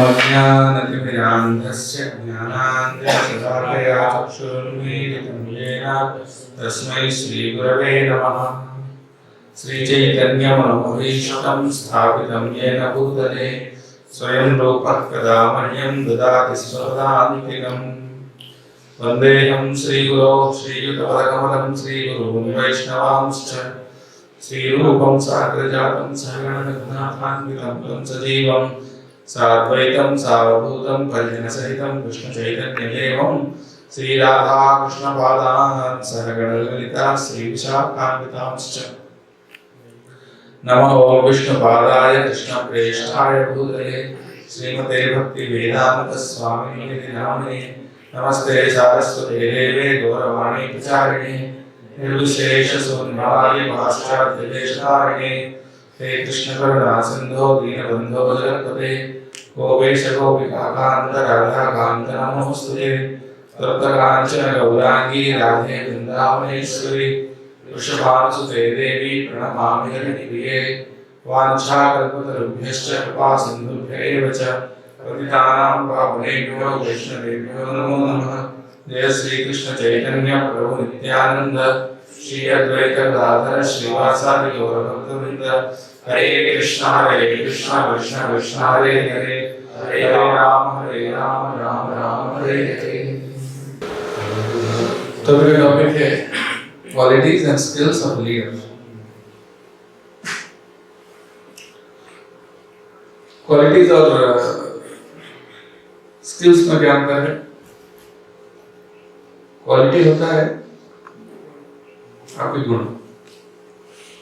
ओमज्ञानतिमिरान्धस्य ज्ञानाञ्जनशलाकया चक्षुरुन्मीलितं येन तस्मै श्रीगुरवे नमः। श्रीचैतन्यमनोभीष्टं स्थापितं येन भूतले स्वयं रूपः कदा मह्यं ददाति स्वदान्तिकम्। वन्देऽहं श्रीगुरो श्रीयुतपदकमलं श्रीगुरून् वैष्णवांश्च श्रीरूपं साग्रजातं सहगणरघुनाथान्वितं तं सजीवं साद्वैतं सावधूतं परिजनसहितं कृष्णचैतन्यदेवं श्रीराधाकृष्णपादान् सहगणललिता श्रीविशाखान्वितांश्च। नमो विष्णुपादाय कृष्णप्रेष्ठाय भूतले श्रीमते भक्तिवेदान्तस्वामिनिधि नामिने नमस्ते सारस्वते देवे गौरवाणी प्रचारिणे निर्विशेषशून्यवादी पाश्चात्यदेशधारिणे हे कृष्ण करुणा सिंधो दीनबंधो जगत्पते गोपेश गोपिकान्त राधाकान्त नमोस्तुते तप्तकाञ्चन गौरांगी राधे वृंदावनेश्वरी वृषभानुसुते देवी प्रणमामि हरिप्रिये वाञ्छाकल्पतरुभ्यश्च कृपा सिन्धुभ्य एव च पतितानां पावनेभ्यो वैष्णवेभ्यो नमो नमः। जय श्री कृष्ण चैतन्य प्रभु नित्यानंद श्री अद्वैत गदाधर श्रीवासादि गौर भक्तवृंद हरे कृष्ण कृष्ण कृष्ण हरे हरे हरे राम राम राम हरे हरे। तो मेरा टॉपिक है qualities and skills of leaders. Qualities और स्किल्स में क्या अंतर है? क्वालिटी होता है आपके गुण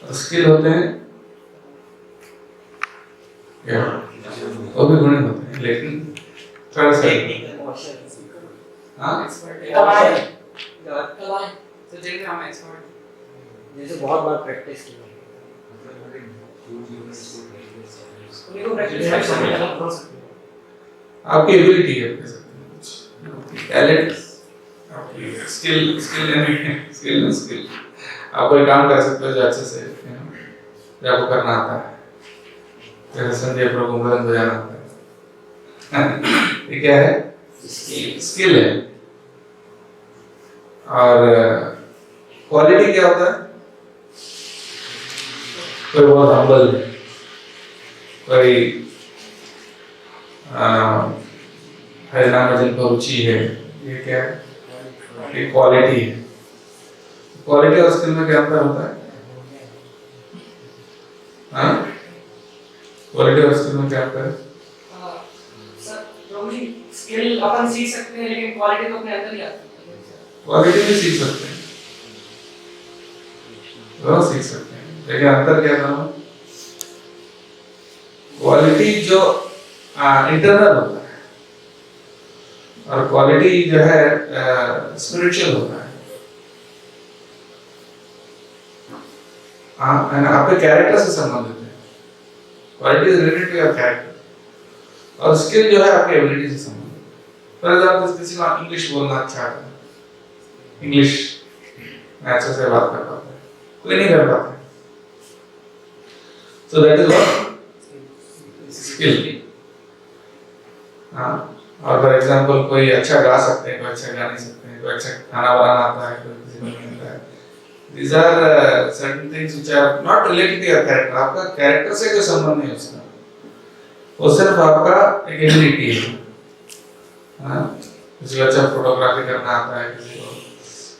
और स्किल होते हैं क्या? वो भी गुण होते हैं लेकिन थोड़ा सा जैसे बहुत बार प्रैक्टिस की आपकी एबिलिटी है, टैलेंट, स्किल आप कोई काम कर सकते हो जो अच्छे से जो आपको करना आता है। जैसे संजय प्रभु मृदंग बजाना आता है ये क्या है? स्किल है। और क्वालिटी क्या होता है? कोई बहुत हम्बल है, कोई हरिनाम भजन को रुचि है, ये क्या है? ये क्वालिटी है। क्वालिटी और स्किल में क्या अंतर होता है? हाँ, क्वालिटी और स्किल में क्या अंतर है? सर प्रॉब्ली स्किल अपन सीख सकते हैं लेकिन क्वालिटी तो अपने अंदर ही आती है। क्वालिटी भी सीख सकते हैं, वो सीख सकते हैं, लेकिन अंतर क्या था? क्वालिटी जो इंटरनल होता है और क्वालिटी जो है स्पिरिचुअल होता है। आपके कैरेक्टर से संबंधित है। Quality is related to your character और स्किल जो है आपके एबिलिटी से संबंधित। फॉर एग्जांपल किसी को इंग्लिश बोलना अच्छा है, इंग्लिश अच्छे से बात कर पाता है, कोई नहीं कर पाता। So that is what skill. हाँ, और फॉर एग्जांपल कोई अच्छा गा सकते हैं, कोई अच्छा गा नहीं सकते हैं, कोई अच्छा खाना बनाना आता है, कोई किसी को नहीं आता है। These are certain things which are not related to your character. आपका कैरेक्टर से कोई संबंध नहीं उसका, वो सिर्फ आपका एक एबिलिटी है। हाँ, किसी को अच्छा फोटोग्राफी करना आता है, किसी को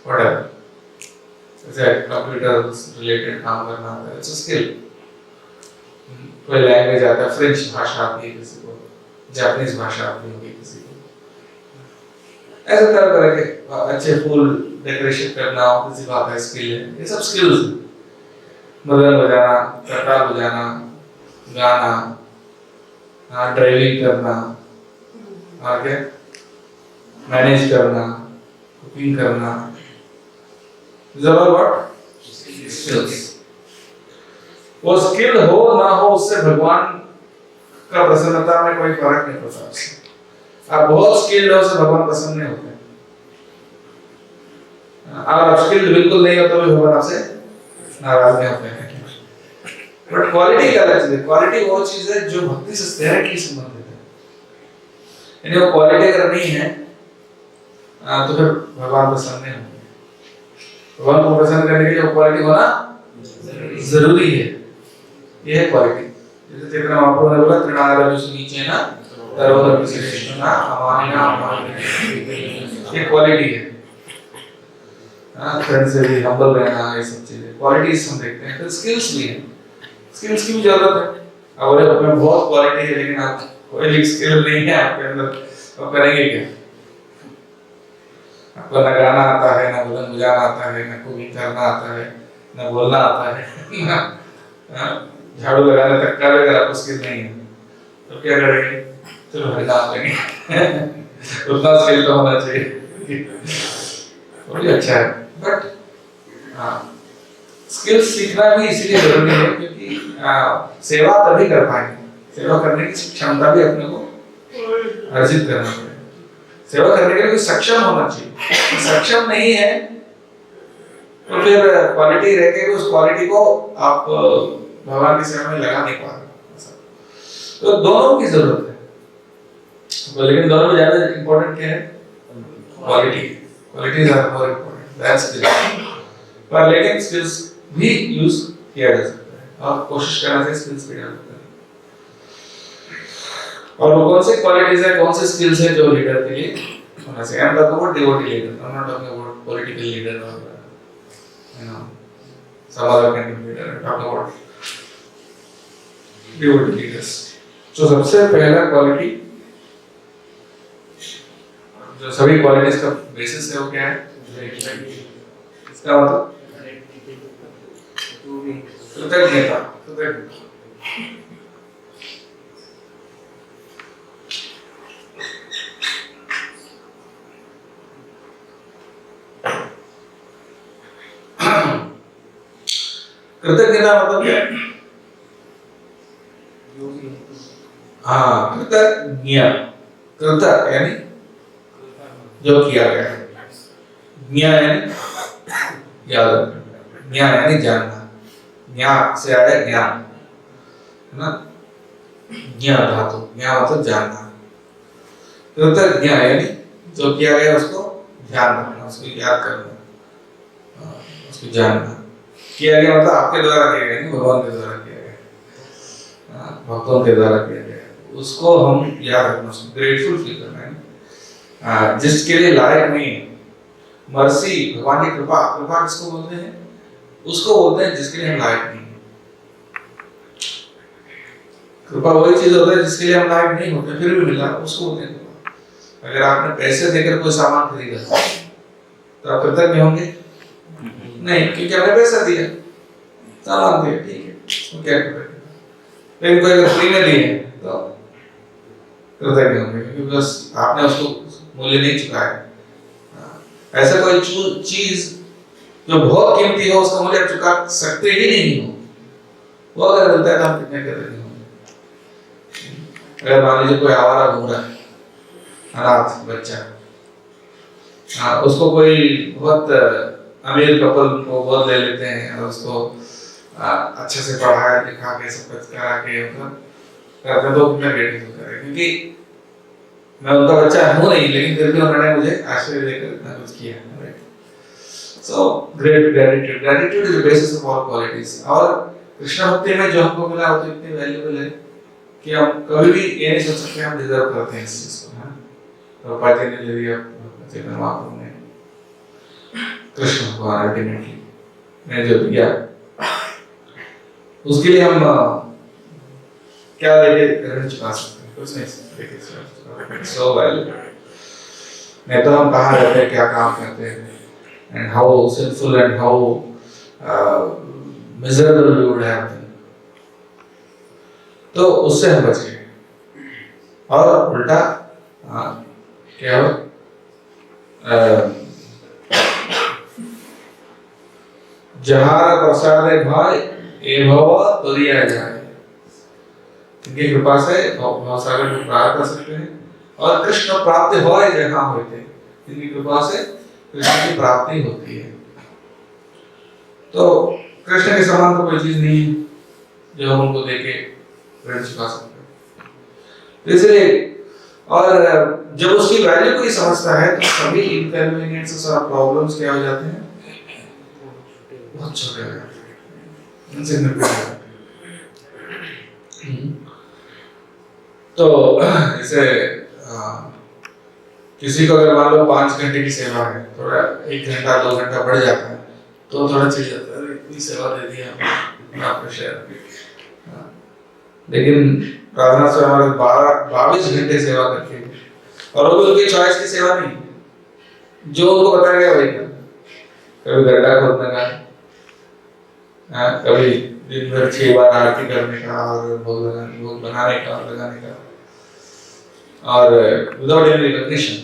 whatever, जैसे कंप्यूटर रिलेटेड काम करना आता है, it's a skill। कोई लैंग्वेज आता है, फ्रेंच भाषा आती है किसी को, जापानीज भाषा आती होगी किसी को, ऐसे तरह के अच्छे फूल डेकोरेशन करना हो किसी बात है, स्किल है। ये सब स्किल्स हैं। मृदंग बजाना, करताल बजाना, गाना, ड्राइविंग करना, और क्या मैनेज करना, कुकिंग करना, these are all what skills। वो स्किल हो ना हो उससे भगवान का प्रसन्नता में कोई फर्क नहीं पड़ता। आप बहुत स्किल्ड हो से भगवान प्रसन्न नहीं होते। अगर आप स्किल्ड बिल्कुल नहीं हो तो भी भगवान आपसे नाराज नहीं होते हैं। बट क्वालिटी क्या अलग चीज है? क्वालिटी वो चीज है जो भक्ति से डायरेक्टली संबंधित है। यानी वो क्वालिटी अगर नहीं है तो फिर भगवान प्रसन्न नहीं होंगे। भगवान को प्रसन्न करने के लिए वो क्वालिटी होना जरूरी है। ये है क्वालिटी। जैसे चैतन्य महाप्रभु ने बोला त्रिनाद नीचे ना तरोवर विशेषण ना अमानिना, ये क्वालिटी है। फ्रेंड से भी हम्बल रहना, ये सब चीजें क्वालिटीज हम देखते हैं। फिर स्किल्स भी है, स्किल्स की भी जरूरत है। अगर अपने बहुत क्वालिटी है लेकिन आप कोई स्किल नहीं है आपके अंदर, तो करेंगे क्या? आपको न गाना आता है, न बुलंद बजाना आता है, न कुकिंग करना आता है, न बोलना आता है, झाड़ू लगाने तक का अगर आपको स्किल नहीं है तो क्या करेंगे? चलो हरी नाम लेंगे उतना स्किल तो होना चाहिए। बहुत अच्छा है, बट स्किल्स सीखना भी इसलिए जरूरी है क्योंकि सेवा तभी कर पाएंगे, सेवा करने की क्षमता भी अपने को अर्जित करना पड़ेगा। सेवा करने के लिए सक्षम होना चाहिए। सक्षम नहीं है तो फिर क्वालिटी रह के उस क्वालिटी को आप भगवान की सेवा में लगा नहीं पा रहे। तो दोनों की जरूरत है, तो लेकिन दोनों में ज्यादा इंपॉर्टेंट क्या है? Quality. Qualities are more important that skills. पर लेकिन स्किल्स भी यूज किया जा सकता है और कोशिश करना चाहिए स्किल्स भी डेवलप करने। और वो कौन से क्वालिटीज है, कौन से स्किल्स है जो लीडर के लिए होना चाहिए? I am talking about devotee leader, I am not talking about political leader और you know some other kind of leader. I talk about devotee leaders. तो सबसे पहला क्वालिटी जो सभी क्वालिटीज का बेसिस है वो क्या है? इसका मतलब कृतज्ञता। कृतज्ञता कृतज्ञता मतलब क्या है? हाँ, कृतज्ञ। कृत यानी जो किया गया, ज्ञ यानी याद रखना, ज्ञ यानी जानना, ज्ञा से आया ज्ञान, है ना? ज्ञ धातु, ज्ञ मतलब जानना। कृतज्ञ यानी जो किया गया उसको ध्यान रखना, उसको याद करना, उसको जानना। किया गया मतलब आपके द्वारा किया गया नहीं, भगवान के द्वारा किया गया, भक्तों के द्वारा किया गया, उसको हम याद रखना, उसको ग्रेटफुल फील करना है। जिसके लिए लायक नहीं, मर्सी भगवान की कृपा। कृपा किसको बोलते हैं? उसको बोलते हैं जिसके लिए हम लायक नहीं। कृपा वही चीज होता है जिसके लिए हम लायक नहीं होते फिर भी मिला, उसको बोलते हैं कृपा। अगर आपने पैसे देकर कोई सामान खरीदा तो आप कृतज्ञ होंगे? नहीं, क्योंकि आपने पैसा दिया, सामान दिया, ठीक है, तो क्या करें? लेकिन कोई अगर फ्री में दिए तो कृतज्ञ होंगे क्योंकि बस आपने उसको मूल्य नहीं चुकाया। ऐसा कोई चीज जो बहुत कीमती हो उसका मूल्य चुका सकते ही नहीं हो, वो अगर मिलता है तो हम कितने कृतज्ञ होंगे। अगर मान लीजिए कोई आवारा घूम रहा है, अनाथ बच्चा, उसको कोई बहुत अमीर कपल को गोद ले लेते हैं और उसको अच्छे से पढ़ाया लिखा के सब कुछ करा के मतलब करते हैं, तो कितना ग्रेटफुल करें। क्योंकि मैं उनका बच्चा हूँ नहीं, लेकिन फिर भी उन्होंने मुझे आश्रय देकर इतना कुछ किया, right? So great gratitude. Gratitude is the basis of all qualities. और कृष्ण भक्ति में जो हमको मिला वो तो इतनी वैल्यूएबल है कि हम कभी भी ये नहीं सोच सकते हम डिजर्व करते हैं इस चीज को, है? तो पाजी ने ले लिया, चैतन्य महाप्रभु ने, कृष्ण भगवान अल्टीमेटली ने जो दिया उसके लिए हम क्या देके ऋण चुका सकते हैं? कुछ नहीं। सो वैल्यूएबल। नहीं तो हम कहाँ रहते हैं, क्या काम करते हैं, and how sinful and how miserable we would have been. तो उससे हम बच गए। और उल्टा क्या हो, जहार प्रसाद भाई ए भव तुरिया जाए। इनकी कृपा से भवसागर को पार कर सकते हैं और कृष्ण प्राप्ति हो जहाँ होते, इनकी कृपा से कृष्ण की प्राप्ति होती है। तो कृष्ण के समान तो कोई चीज नहीं है जो हम उनको देके ऋण चुका सकते हैं। इसलिए और जब उसकी वैल्यू को ही समझता है तो सभी इनकन्वीनियंसेस और प्रॉब्लम्स क्या हो जाते हैं, बहुत छोटे हो जाते हैं, इनसिग्निफिकेंट हो जाते हैं। तो जैसे किसी को अगर मान लो 5 घंटे की सेवा है, थोड़ा 1 घंटा 2 घंटा बढ़ जाता है तो थोड़ा चिढ़ जाता है, इतनी सेवा दे दी हमने आपके शहर। लेकिन प्रार्थना से हमारे 22 घंटे सेवा करके, और वो भी उनकी चॉइस की सेवा नहीं, जो उनको बताया गया वही करना। कभी गड्ढा खोदने का, कभी दिन भर 6 बार आरती करने का और भोग बनाने का और लगाने का, और विदाउट एनी रिकॉग्निशन,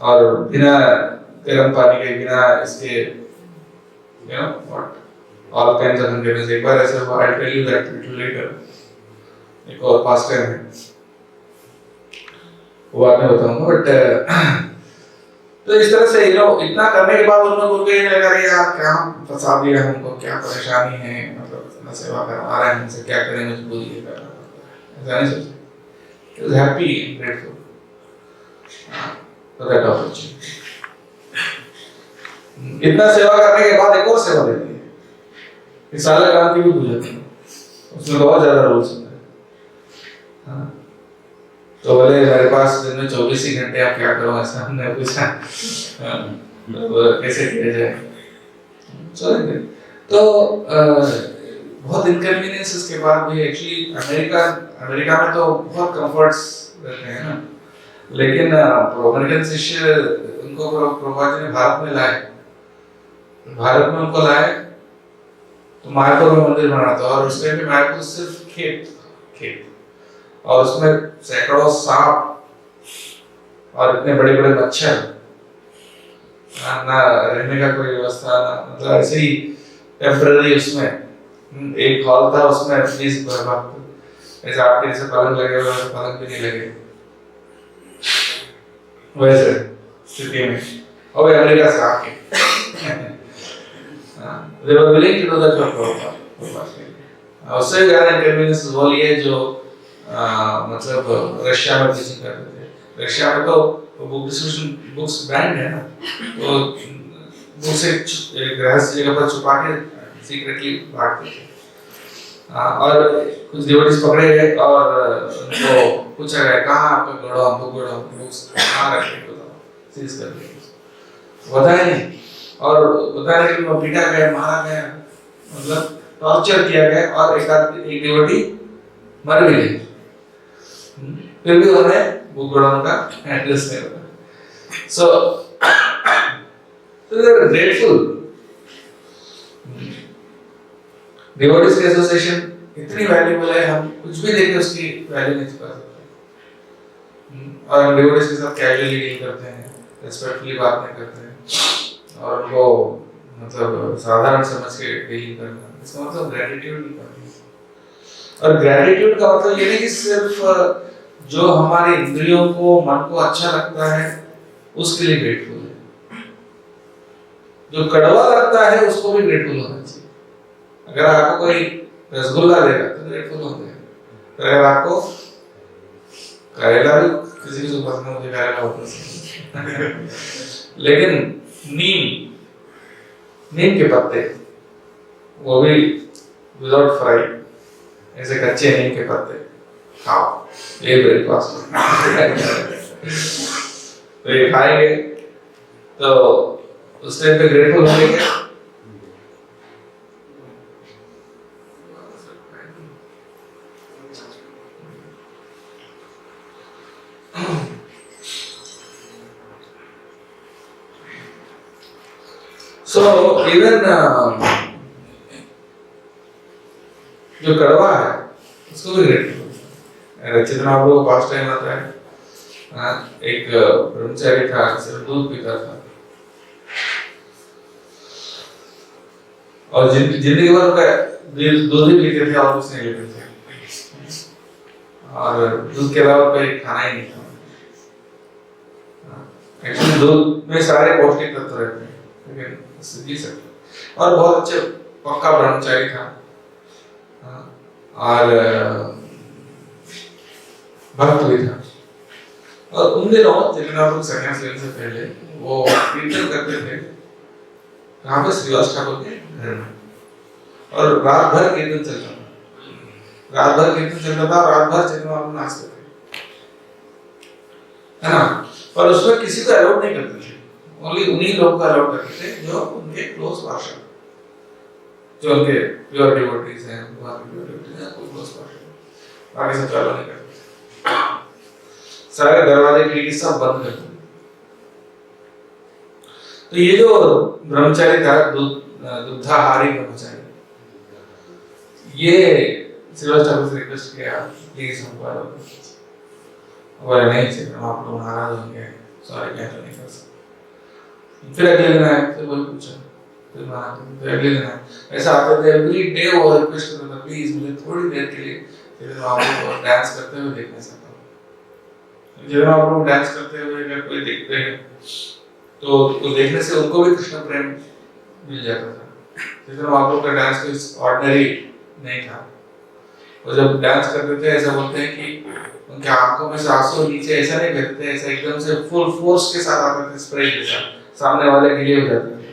और बिना गर्म पानी के, बिना इसके you know what all kinds of hungriness. एक बार ऐसा हुआ, I tell you that little letter, एक और पास्ट टाइम है वो बाद में बताऊंगा। बट तो इस तरह से इतना करने के बाद उनको ये लगा रही यार क्या फंसा दिया हमको, क्या परेशानी है, मतलब इतना सेवा करवा रहे हैं हमसे, क्या करें, मजबूरी है करना पड़ता है, ऐसा नहीं सोचे। He was happy and grateful for that opportunity. इतना सेवा करने के बाद एक और सेवा देती है, इस साल काम की भी पूजा करना, उसमें बहुत ज्यादा रूल्स होते हैं। तो बोले मेरे पास दिन में 24 ही घंटे, आप क्या करो, ऐसा हमने पूछा। तो कैसे किया जाए, तो बहुत इनकन्वीनियंसेस के बाद भी एक्चुअली अमेरिका में तो बहुत कंफर्ट्स रहते हैं ना, लेकिन अमेरिकन शिष्य उनको प्रभुपाद जी ने भारत में लाए, भारत में उनको लाए तो मायापुर में मंदिर बना था, और उस टाइम पे मायापुर सिर्फ खेत, और उसमें सैकड़ों सांप और इतने बड़े बड़े मच्छर, ना रहने का कोई व्यवस्था, ना मतलब ऐसे ही टेम्पररी। उसमें एक हॉल था, उसमें एटलीस्ट ऐसे आपके जैसे पलंग लगे हुए, पलंग भी नहीं लगे वैसे स्थिति में, और अमेरिका से आके they were willing to do that for Prabhupada। उससे ज्यादा इनकन्वीनियंस वो लिए जो मतलब रशिया में टीचिंग करते थे। रशिया में तो बुक डिस्ट्रीब्यूशन बुक्स बैंड है ना, तो बुक से रहस्य जगह पर छुपा के सीक्रेटली बांटते थे। और कुछ डिवोटीज पकड़े गए और उनको पूछा गया कहाँ आपका गढ़ा बुक्स कहाँ रखे, तो सीज कर दिया, बताया नहीं, और बताया कि वो पीटा गया, मारा गया, मतलब टॉर्चर किया गया, और एक डिवोटी मर भी गई, फिर भी उन्होंने बुकगुड़ों का एड्रेस नहीं बताया। So they were grateful। Devotees की एसोसिएशन इतनी वैल्यूबल है, हम कुछ भी देके उसकी वैल्यू नहीं चुका सकते, और हम डिवोटीज के साथ कैजुअली डील करते हैं, रिस्पेक्टफुली बात नहीं करते हैं, और उनको मतलब साधारण समझ के डील करना, इसका मतलब ग्रेटिट्यूड नहीं करना। और ग्रेटिट्यूड का मतलब ये नहीं कि सिर्फ जो हमारे इंद्रियों को, मन को अच्छा लगता है उसके लिए ग्रेटफुल है, जो कड़वा लगता है उसको भी ग्रेटफुल होना चाहिए। अगर आपको कोई रसगुल्ला देगा तो ग्रेटफुल होंगे, अगर आपको करेला भी, किसी को पसंद है, मुझे करेला बहुत पसंद है लेकिन नीम के पत्ते, वो भी विदाउट फ्राई, ऐसे कच्चे नीम के पत्ते खाओ, ये ब्रेकफास्ट तो ये खाएंगे तो उस टाइम पे ग्रेटफुल होंगे क्या? So even जो कड़वा है उसको भी ग्रेटफुल। जितना आप लोगों को पास टाइम आता है, एक ब्रह्मचारी था, सिर्फ दूध पीता था, और जिंदगी भर दूध ही पीते थे और कुछ नहीं लेते थे, और दूध के अलावा कोई खाना ही नहीं था। एक्चुअली दूध में सारे पौष्टिक तत्व रहते हैं, लेकिन उससे जी सकते, और बहुत अच्छे पक्का ब्रह्मचारी था, और भक्त भी था। और उन दिनों चैतन्य महाप्रभु संन्यास लेने से पहले वो कीर्तन करते थे कहाँ पे, श्रीवास ठाकुर के घर में, और रात भर कीर्तन चलता था, रात भर कीर्तन चलता था, रात भर चैतन्य महाप्रभु नाचते थे, है ना। पर उसमें किसी को अलाउड नहीं करते थे, ओनली उन्हीं लोगों को अलाउड करते थे जो उनके क्लोज पार्षद, जो उनके प्योर डिवोटीज हैं, भगवान के प्योर डिवोटीज हैं, क्लोज पार्षद, बाकी सब अलाउ नहीं करते। सारे दरवाजे खिड़की सब बंद कर दिए। तो ये जो ब्रह्मचारी था, दुग्धाहारी ब्रह्मचारी, ये श्रीवास ठाकुर से रिक्वेस्ट किया, प्लीज हमको अलाउ करो। बोले नहीं चाहिए, आप लोग नाराज होंगे, सॉरी मैं तो नहीं कर सकता। फिर अगले दिन आए, फिर बोल पूछा, फिर माना, फिर अगले दिन आए, ऐसा आते थे एवरी डे वो रिक्वेस्ट करता था, प्लीज मुझे थोड़ी देर के लिए फिर आप लोग डांस करते हुए देखना चाहता हूँ। जब आप लोग डांस करते हुए अगर कोई देखते हैं तो वो देखने से उनको भी कृष्ण प्रेम मिल जाता था। जैसे आप लोग का डांस कोई ऑर्डिनरी नहीं था, वो जब डांस करते थे ऐसा बोलते हैं कि उनके आंखों में से आंसू नीचे ऐसा नहीं बहते थे, ऐसा एकदम से फुल फोर्स के साथ आते थे, स्प्रे के साथ, सामने वाले गिले हो जाते थे।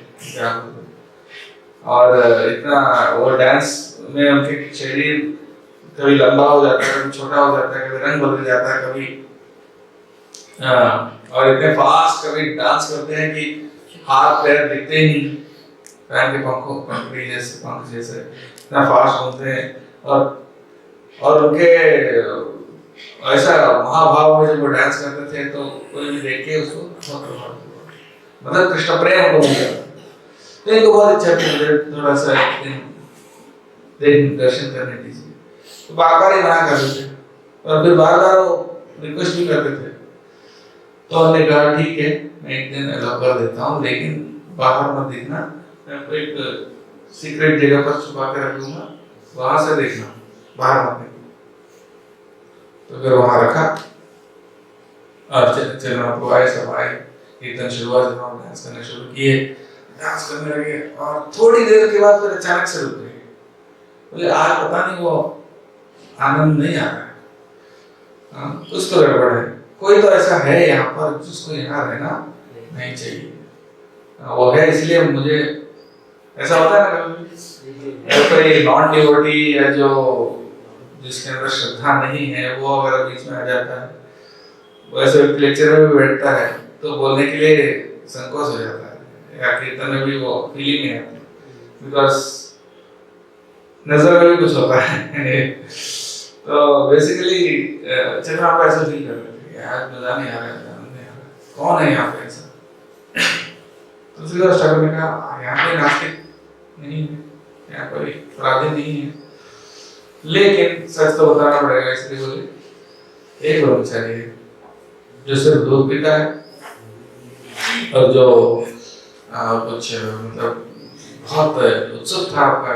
और इतना वो डांस में उनके शरीर कभी लंबा हो जाता है, कभी छोटा हो जाता है, कभी रंग बदल जाता है, कभी और इतने फास्ट कभी डांस करते हैं कि हाथ पैर दिखते ही नहीं, फैन के पंख जैसे इतना फास्ट होते हैं। और उनके ऐसा महाभाव में जब वो डांस करते थे तो कोई भी देख के उसको बहुत प्रभावित हुआ, मतलब कृष्ण प्रेम उनको मिल जाता। तो इनको बहुत इच्छा थी मुझे थोड़ा सा दिन दर्शन करने दीजिए, तो बार बार ही मना करते थे और फिर बार बार वो रिक्वेस्ट भी करते थे। तो हमने कहा ठीक है, मैं एक दिन अलाउ कर देता हूँ, लेकिन बाहर मत देखना, मैं आपको एक सीक्रेट जगह पर छुपा के रख दूंगा, वहां से देखना, बाहर मत देखना। तो फिर वहां रखा और चलना आपको आए, सब आए, कीर्तन शुरू हुआ, जब हम डांस करने शुरू किए, डांस करने लगे और थोड़ी देर के बाद फिर अचानक से रुक गए। बोले आज पता नहीं वो आनंद नहीं आ रहा है, कुछ तो गड़बड़ है, कोई तो ऐसा है यहाँ पर जिसको यहाँ रहना नहीं चाहिए, वो है इसलिए मुझे ऐसा होता है ना कभी कोई नॉन डिवोटी या जो जिसके अंदर श्रद्धा नहीं है वो अगर बीच में आ जाता है, वैसे लेक्चर में भी बैठता है तो बोलने के लिए संकोच हो जाता है, या कीर्तन में भी वो फीलिंग नहीं आती, बिकॉज नजर में भी कुछ होता है। तो बेसिकली चलो आप ऐसा फील कर रहे थे यार मजा नहीं आ रहा है, कौन है यहाँ पे ऐसा। तो श्रीवास ठाकुर ने कहा यहाँ पे नास्तिक नहीं है, यहाँ कोई अपराधी नहीं है, लेकिन सच तो बताना पड़ेगा, इसलिए बोले एक ब्रह्मचारी है जो सिर्फ दूध पीता है और जो कुछ मतलब बहुत उत्सुक था आपका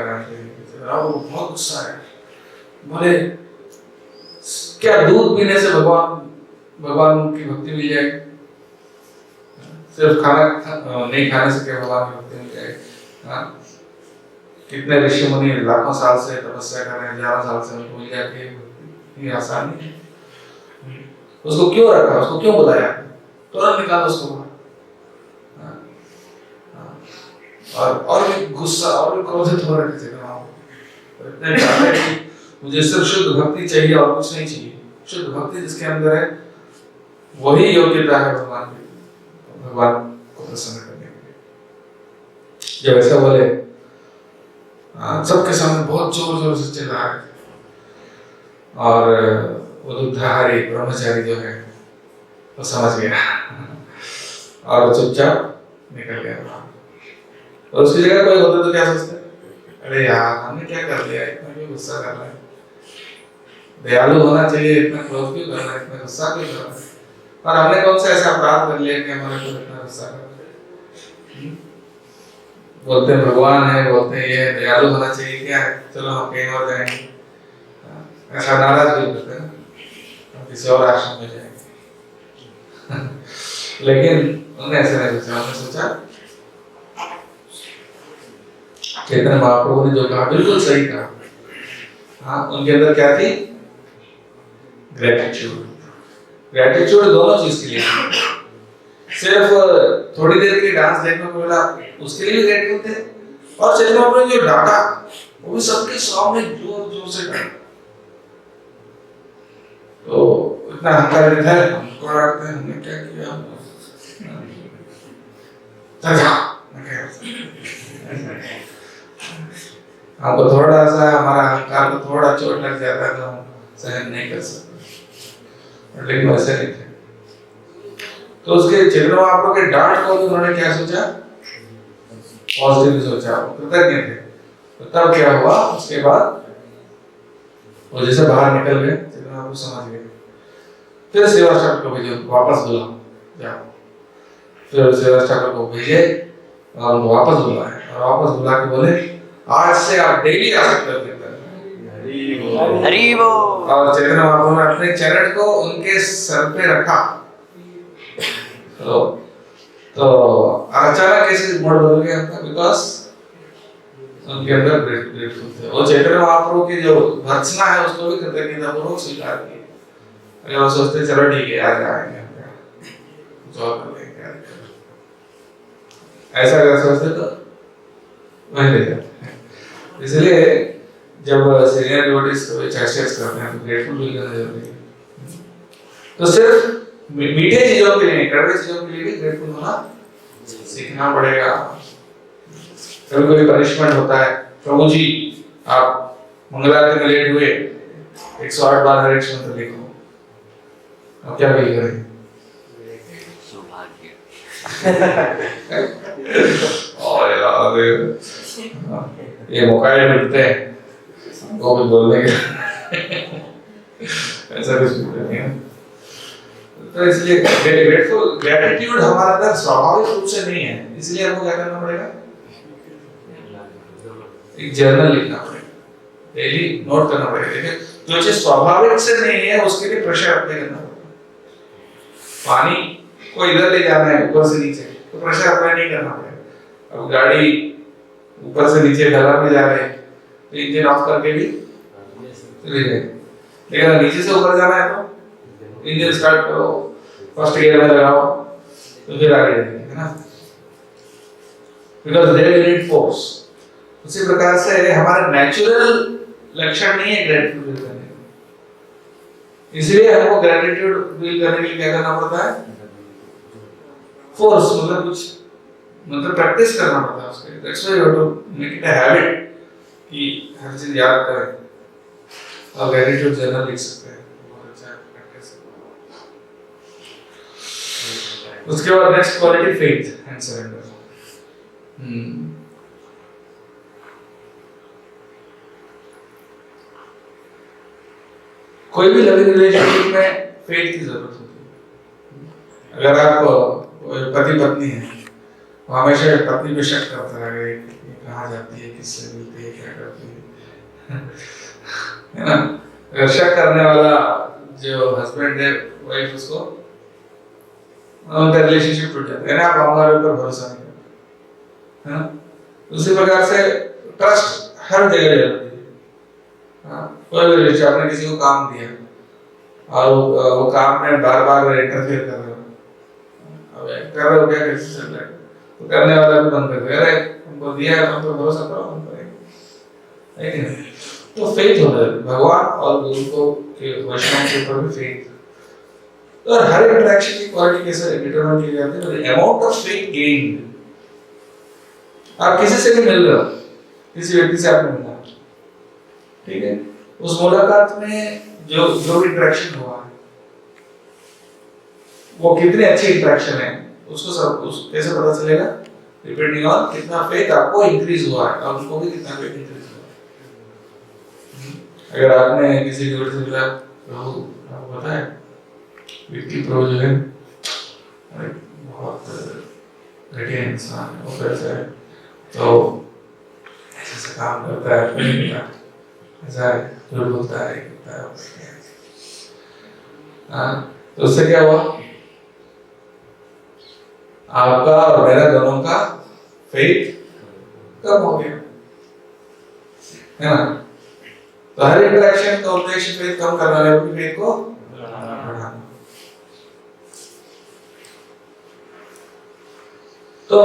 और वो बहुत गुस्सा है, बोले क्या दूध पीने से भगवान की भक्ति मिल जाएगी, सिर्फ खाना नहीं खाने से क्या भगवान की भक्ति मिल जाएगी। कितने ऋषि मुनि लाखों साल से तपस्या कर रहे हैं, 11 साल से उनको मिल जाती है, ये आसान नहीं है। उसको क्यों रखा, उसको क्यों बुलाया, तुरंत निकालो उसको। और भी गुस्सा और भी क्रोधित हो रहे थे, इतने चाहते कि मुझे सिर्फ शुद्ध भक्ति चाहिए और कुछ नहीं चाहिए, शुद्ध भक्ति जिसके अंदर है वही योग्यता है भगवान को प्रसन्न करने के लिए। जब ऐसा बोले सबके सामने बहुत जोर जोर से चिल्ला रहे थे और वो दुग्धाहारी ब्रह्मचारी जो है वो समझ गया और चुपचाप निकल गया। और उसकी जगह कोई होता तो क्या सोचते, अरे यार हमने क्या कर लिया, इतना क्यों गुस्सा कर रहा है, दयालु होना चाहिए, इतना क्रोध क्यों कर रहा है, इतना गुस्सा क्यों कर रहा है, और हमने कौन सा ऐसा अपराध कर लिया कि हमारे को इतना गुस्सा कर रहा है। बोलते हैं भगवान है, बोलते हैं ये दयालु होना चाहिए, क्या है चलो हम कहीं और जाएंगे, ऐसा नाराज भी करते हैं, हम किसी और आश्रम में जाएंगे। लेकिन उन्होंने ऐसा नहीं सोचा, उन्होंने सोचा चैतन्य महाप्रभु ने जो कहा बिल्कुल सही कहा। हाँ, उनके अंदर क्या थी, ग्रेटिट्यूड दोनों चीज के लिए है। सिर्फ थोड़ी देर के लिए डांस देखने को मिला उसके लिए भी ग्रेटफुल थे, और चैतन्य महाप्रभु ने जो डांटा वो भी सबके सामने जोर जोर से डांटा। तो इतना अहंकार है, हमको डांटते हैं, हमने क्या किया, हमको थोड़ा सा हमारा अहंकार को थोड़ा चोट लग जाता है तो हम सहन नहीं कर सकते, लेकिन वैसे नहीं थे। तो उसके चैतन्य महाप्रभु के डांट को उन्होंने क्या सोचा, पॉजिटिव सोचा, कृतज्ञ थे। तो तब क्या हुआ, उसके बाद वो जैसे बाहर निकल गए, चैतन्य महाप्रभु समझ गए, फिर सेवा ठाकुर को भेजे, वापस बुला जाओ। फिर सेवा ठाकुर को भेजे और उनको वापस बुलाए, और वापस बुला के बोले आज से आप डेली आ सकते हो कीर्तन। हरि बोल। और चैतन्य महाप्रभु ने अपने चरण को उनके सर पे रखा। तो अचानक कैसे मोड़ बदल गया उनका, बिकॉज उनके अंदर ग्रेटफुल थे। वो चैतन्य महाप्रभु की जो भर्त्सना है उसको भी कृतज्ञतापूर्वक स्वीकार किया। अगर वो सोचते चलो ठीक है आज आएंगे जॉब कर लेंगे, ऐसा अगर सोचते तो वही ले जाते। इसलिए जब सीनियर डिवोटीज को चर्चास करते हैं तो ग्रेटफुल फील करना जरूरी है। तो सिर्फ मीठे चीजों के लिए, कड़वे चीजों के लिए भी ग्रेटफुल होना सीखना पड़ेगा। कभी कोई पनिशमेंट होता है, प्रभु जी आप मंगलारती में लेट हुए, 108 बार हरे कृष्ण मंत्र लिखो, आप क्या फील करेंगे? सौभाग्य। और यार ये मौका ही मिलते हैं वो भी बोलने के ऐसा कुछ नहीं है। तो इसलिए ग्रेटिट्यूड हमारे अंदर स्वाभाविक रूप से नहीं है, इसलिए हमको क्या करना पड़ेगा, एक जर्नल लिखना पड़ेगा, डेली नोट करना पड़ेगा। देखिए जो चीज स्वाभाविक से नहीं है उसके लिए प्रेशर अप्लाई करना पड़ेगा। पानी को इधर ले जाना है ऊपर से नीचे, तो प्रेशर अप्लाई नहीं करना पड़ेगा। अब गाड़ी ऊपर से नीचे ढलान में जा रही है तो इंजन ऑफ करके भी चले जाए, लेकिन अगर नीचे से ऊपर जाना है तो इंजन स्टार्ट करो, फर्स्ट गियर में लगाओ तो फिर आगे जाएंगे, है ना, because there we need force. उसी प्रकार से हमारा नेचुरल लक्षण नहीं है ग्रेटिट्यूड फील करने का, इसलिए हमको ग्रेटिट्यूड फील करने के लिए क्या करना पड़ता है, फोर्स, मतलब कुछ मतलब प्रैक्टिस करना पड़ता है उसके। That's why you have to make it a habit कि हर चीज याद करें और ग्रेटिट्यूड जर्नल लिख सकते हैं, बहुत अच्छा प्रैक्टिस। उसके बाद next quality faith and surrender. कोई भी लविंग रिलेशनशिप में फेथ की जरूरत होती है। अगर आप पति पत्नी है, वो हमेशा पत्नी पे शक करता है कि कहाँ जाती है, किससे मिलती है, क्या करती है ना। अगर शक करने वाला जो हस्बैंड है वाइफ, उसको उनका रिलेशनशिप टूट जाता है ना, आप हमारे ऊपर भरोसा नहीं करते, है ना। उसी प्रकार से ट्रस्ट हर जगह जरूरी है। कोई भी रिलेशनशिप, आपने किसी को काम दिया और वो काम में बार बार इंटरफेयर कर रहे हो, अब कर रहे हो क्या, कैसे चल रहा है, तो करने वाला भी बंद कर दे, अरे हमको दिया है तो हम पे भरोसा करो, हम करेंगे, है कि नहीं। तो फेथ होना है, भगवान और गुरु को के वैष्णव के ऊपर भी फेथ। तो हर इंटरेक्शन की क्वालिटी कैसे डिटरमाइन की जाती है, अमाउंट ऑफ फेथ गेन्ड। आप किसी से भी मिल रहे हो, किसी व्यक्ति से आपने मिला, ठीक है, उस मुलाकात में जो भी इंटरेक्शन हुआ है वो कितने अच्छे इंटरेक्शन है, उसको कैसे पता चलेगा, डिपेंडिंग ऑन कितना फेथ आपको इंक्रीज हुआ है और उनको भी कितना फेथ इंक्रीज हुआ है। अगर आपने किसी की से मिला, प्रभु आपको पता है विक्की प्रभु जो है बहुत घटिया इंसान है, वो कैसा है, तो ऐसे काम करता है, ऐसा है, झूठ बोलता है, तो उससे क्या हुआ, आपका और मेरा दोनों का फेथ कम हो गया, है ना। तो हर इंटरेक्शन का उद्देश्य फेथ कम करना है, अपनी फेथ को तो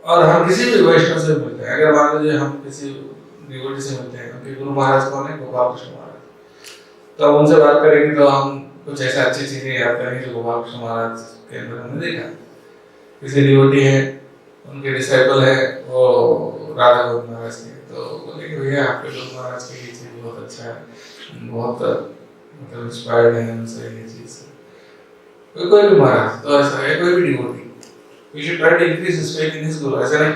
और हम किसी भी वैष्णव से मिलते हैं, अगर मान लीजिए हम किसी डिवोटी से मिलते हैं, उनके गुरु महाराज कौन है, गोपाल कृष्ण महाराज, तो हम उनसे बात करेंगे तो हम कुछ ऐसा अच्छी चीजें याद करेंगे जो गोपाल कृष्ण महाराज के अंदर हमने देखा। किसी डिवोटी है, उनके डिसाइपल है वो राधा गोविंद महाराज के, तो बोले कि भैया आपके गुरु महाराज की ये चीज बहुत अच्छा है, बहुत मतलब इंस्पायर्ड है उनसे ये चीज। कोई भी महाराज तो ऐसा है, कोई भी devotee, we should try to increase his faith in his guru। ऐसा नहीं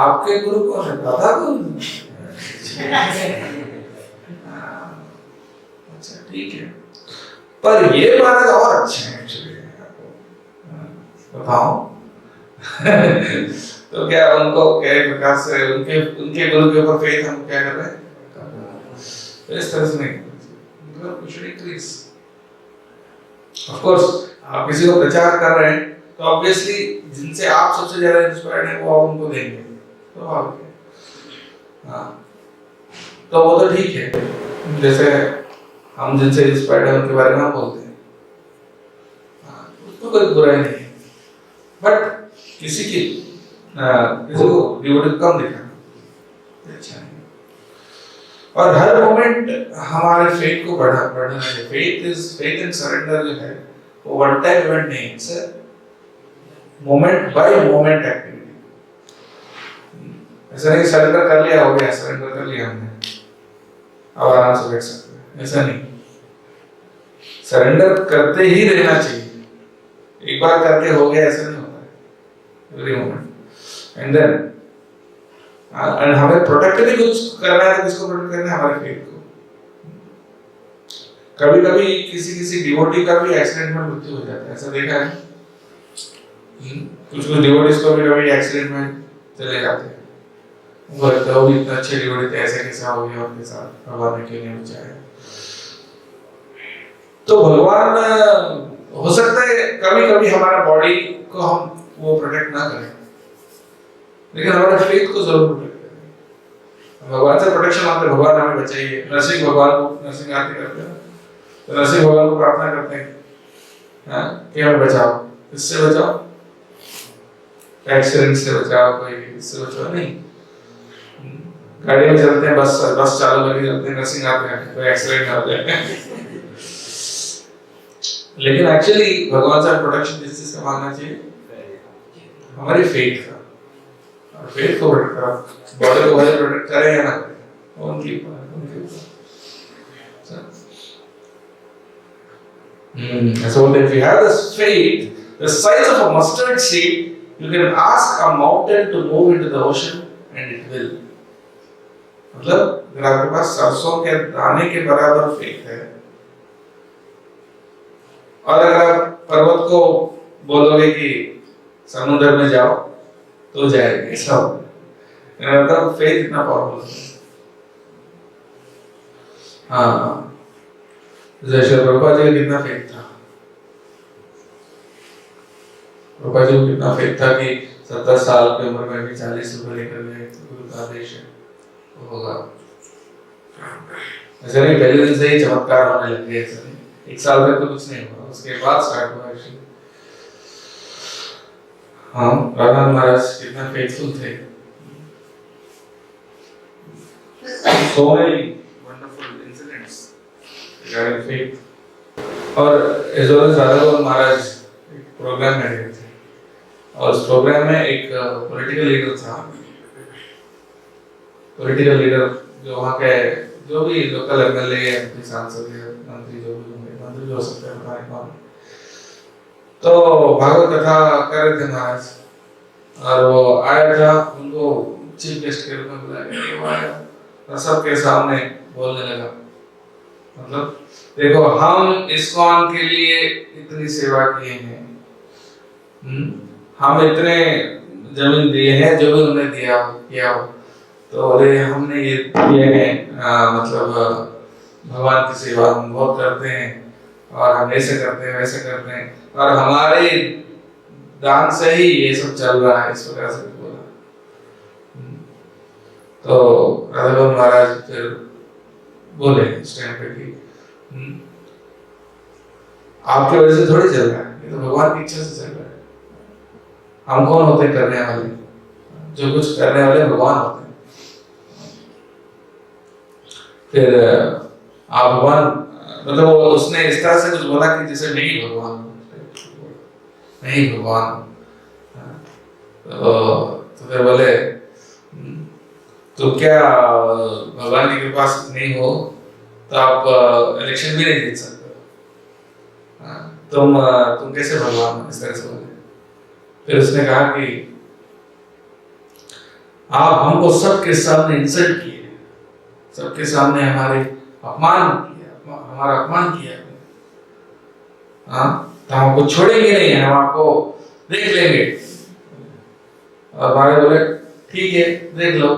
आपके गुरु कौन है, राधा गोविंद। अच्छा ठीक है, पर ये महाराज और अच्छे हैं एक्चुअली, बताओ। तो क्या उनको क्या प्रकार से उनके उनके गुरु के ऊपर फेथ हम क्या कर रहे हैं, इस तरह से नहीं, मतलब we should increase। Of course आप किसी को प्रचार कर रहे हैं तो ऑब्वियसली जिनसे आप सबसे ज्यादा इंस्पायर्ड हैं वो आप उनको देंगे, तो आप हाँ तो वो तो ठीक है, जैसे हम जिनसे इंस्पायर्ड है उनके बारे में हम बोलते हैं, हाँ उसको कोई बुराई नहीं है। बट किसी को डिवोटी कम दिखाना अच्छा नहीं। और हर मोमेंट हमारे फेथ को बढ़ाना चाहिए। फेथ एंड सरेंडर जो है वो वन टाइम इवेंट नहीं, its moment bye moment activity. ऐसा नहीं सरेंडर कर लिया हो गया, सरेंडर कर लिया हमने अब आराम से बैठ सकते हैं, ऐसा नहीं। सरेंडर करते ही रहना चाहिए, एक बार करके हो गया ऐसा नहीं होता है, every moment. And then and हमें प्रोटेक्ट भी कुछ करना है, तो किसको प्रोटेक्ट करना है, हमारे फेथ को। कभी कभी किसी डिवोटी का भी एक्सीडेंट में मृत्यु हो जाता है, ऐसा देखा है। कुछ डिवोटीज को भी कभी एक्सीडेंट में चले जाते हैं, वो लगता है वो भी इतना अच्छे डिवोटी थे, ऐसे कैसा हो गया उनके साथ, भगवान ने क्यों नहीं बचाया। तो भगवान हो सकता है कभी कभी हमारा बॉडी को हम वो प्रोटेक्ट ना करें, लेकिन हमारे फेथ को जरूर प्रोटेक्ट करें। भगवान से प्रोटेक्शन मांगते, भगवान हमें बचाइए। नरसिंह भगवान को नरसिंह आरती करते हैं तो नरसिंह भगवान को प्रार्थना करते हैं कि हमें बचाओ। किससे बचाओ, एक्सीडेंट से बचाओ, कोई इससे बचाओ नहीं। गाड़ी में चलते हैं, बस चालू करके चलते हैं, नरसिंह आते हैं कोई एक्सीडेंट ना हो जाए। लेकिन एक्चुअली भगवान से प्रोटेक्शन किस चीज का मांगना चाहिए, हमारी फेथ का। और फेथ को प्रोटेक्ट करो, बॉडी को वैसे प्रोटेक्ट करें या ना करें, उनके ऊपर। So if you have this faith, the size of a mustard seed, you can ask a mountain to move into the ocean and it will। मतलब अगर आपके पास सरसों के दाने के बराबर फेथ है, और अगर आप पर्वत को बोलोगे कि समुद्र में जाओ तो जाएगा, ऐसा होगा। मतलब फेथ इतना पावरफुल है। हाँ जैसे प्रभुपाद जी का कितना फेथ था, प्रभुपाद जी को कितना फेथ था कि 70 साल की उम्र में भी 40 रुपए लेकर गए, गुरु का आदेश है तो होगा। ऐसा नहीं पहले दिन से ही चमत्कार होने लग गए, ऐसा नहीं, एक साल तक तो कुछ नहीं हुआ, उसके बाद स्टार्ट हुआ एक्चुअली। हाँ राधा महाराज कितना फेथफुल थे। So many wonderful incidents regarding faith। और as well as Radha Govind महाराज एक प्रोग्राम में गए थे, और उस प्रोग्राम में एक पॉलिटिकल लीडर था, पॉलिटिकल लीडर जो वहाँ के जो भी लोकल एमएलए या सांसद या मंत्री जो भी होंगे, मंत्री जो हो सकते हैं, पता नहीं कौन। तो भागवत कथा कर रहे थे महाराज, और वो आया था, उनको चीफ गेस्ट के रूप में बुलाया गया, वो आया और सबके सामने बोलने लगा, मतलब देखो हम इस्कॉन के लिए इतनी सेवा किए हैं, हम इतने जमीन दिए हैं, जो भी उन्हें दिया किया हो, तो बोले हमने ये किए हैं, मतलब भगवान की सेवा हम बहुत करते हैं, और हम ऐसे करते हैं वैसे करते हैं, और हमारे दान से ही ये सब चल रहा है, इस प्रकार से बोला। तो राधा गोविंद महाराज फिर बोले इस टाइम पे कि आपकी वजह से थोड़ी चल रहा है, ये तो भगवान की इच्छा से चल रहा है, हम कौन होते हैं करने वाले। जो कुछ करने वाले भगवान होते हैं। फिर आप भगवान मतलब उसने इस तरह से कुछ बोला कि जैसे मैं ही भगवान हूँ, मैं ही भगवान हूँ। तो फिर बोले तो क्या भगवान की कृपा नहीं हो तो आप इलेक्शन भी नहीं जीत सकते, तुम कैसे भगवान हो, इस तरह से बोले। फिर उसने कहा कि आप हमको सबके सामने इंसल्ट किए, सबके सामने हमारे अपमान किया, हमारा अपमान किया, हाँ, तो हम आपको छोड़ेंगे नहीं, हम आपको देख लेंगे। और महाराज बोले ठीक है देख लो,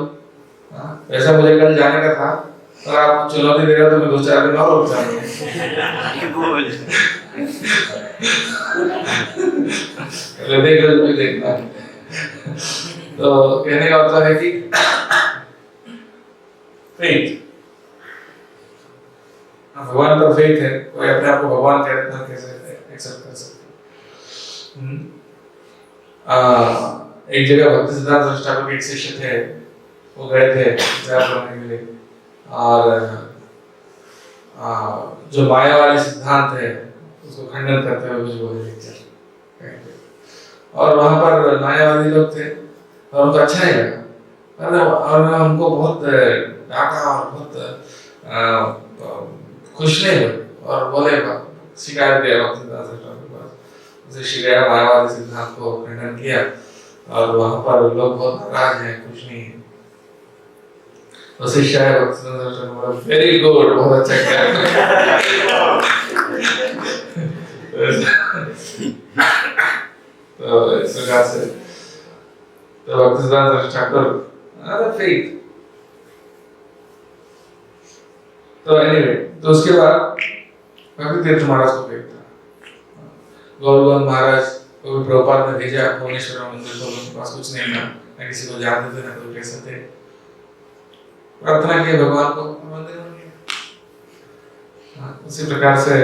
ऐसा मुझे कल जाने का था पर आप चुनौती दे रहे हो तो मैं 2-4 दिन और रुक जाऊंगा। देख लो देखना। तो कहने का मतलब है कि फेथ, भगवान पर फेथ है, कोई अपने आप को भगवान कहता है कैसे एक्सेप्ट कर सकते। एक जगह भक्ति सिद्धांत सरस्वती ठाकुर के एक शिष्य थे, वो गए थे प्रचार करने के लिए, और जो मायावादी सिद्धांत है उसको खंडन करते हुए कुछ बोले लेक्चर, और वहां पर मायावादी लोग थे और उनको अच्छा नहीं लगा, और उनको बहुत डांटा और बहुत खुश नहीं हुए, और बोले शिकायत किया भक्ति सिद्धांत सरस्वती ठाकुर के पास, उसे शिकायत मायावादी सिद्धांत को खंडन किया, और वहां पर लोग बहुत नाराज हैं, खुश नहीं है। तो शिष्य है भक्ति सिद्धांत सरस्वती ठाकुर, वेरी गुड, बहुत अच्छा किया। तो इस प्रकार से तो भक्ति सिद्धांत सरस्वती ठाकुर फेथ। तो एनीवे, तो उसके बाद भक्ति तीर्थ महाराज को फेथ था। गौरगोविंद महाराज को प्रभुपाद ने भेजा भुवनेश्वर मंदिर को, उनके पास कुछ नहीं था, न किसी को जानते थे, न कोई कैसे थे। प्रार्थना किए भगवान को, मंदिर बन गया। उसी प्रकार से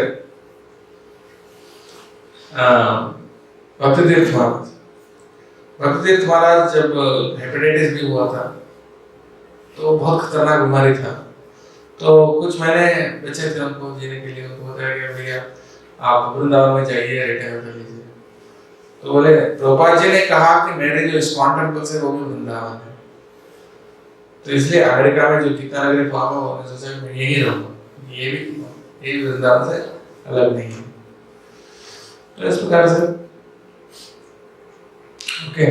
भक्ति तीर्थ महाराज जब हेपेटाइटिस भी हुआ था तो बहुत खतरनाक बीमारी था, तो कुछ महीने बचे थे उनको जीने के लिए। उनको बताया गया भैया आप वृंदावन में जाइए, रिटायर कर लीजिए। तो बोले प्रभुपाद जी ने कहा कि मेरे जो इस्कॉन टेम्पल से वो भी वृंदावन है, तो इसलिए अमेरिका में जो गीता नगरी फार्म है उन्होंने सोचा मैं यही रहूंगा, ये भी वृंदावन से अलग नहीं है। तो इस प्रकार से ओके,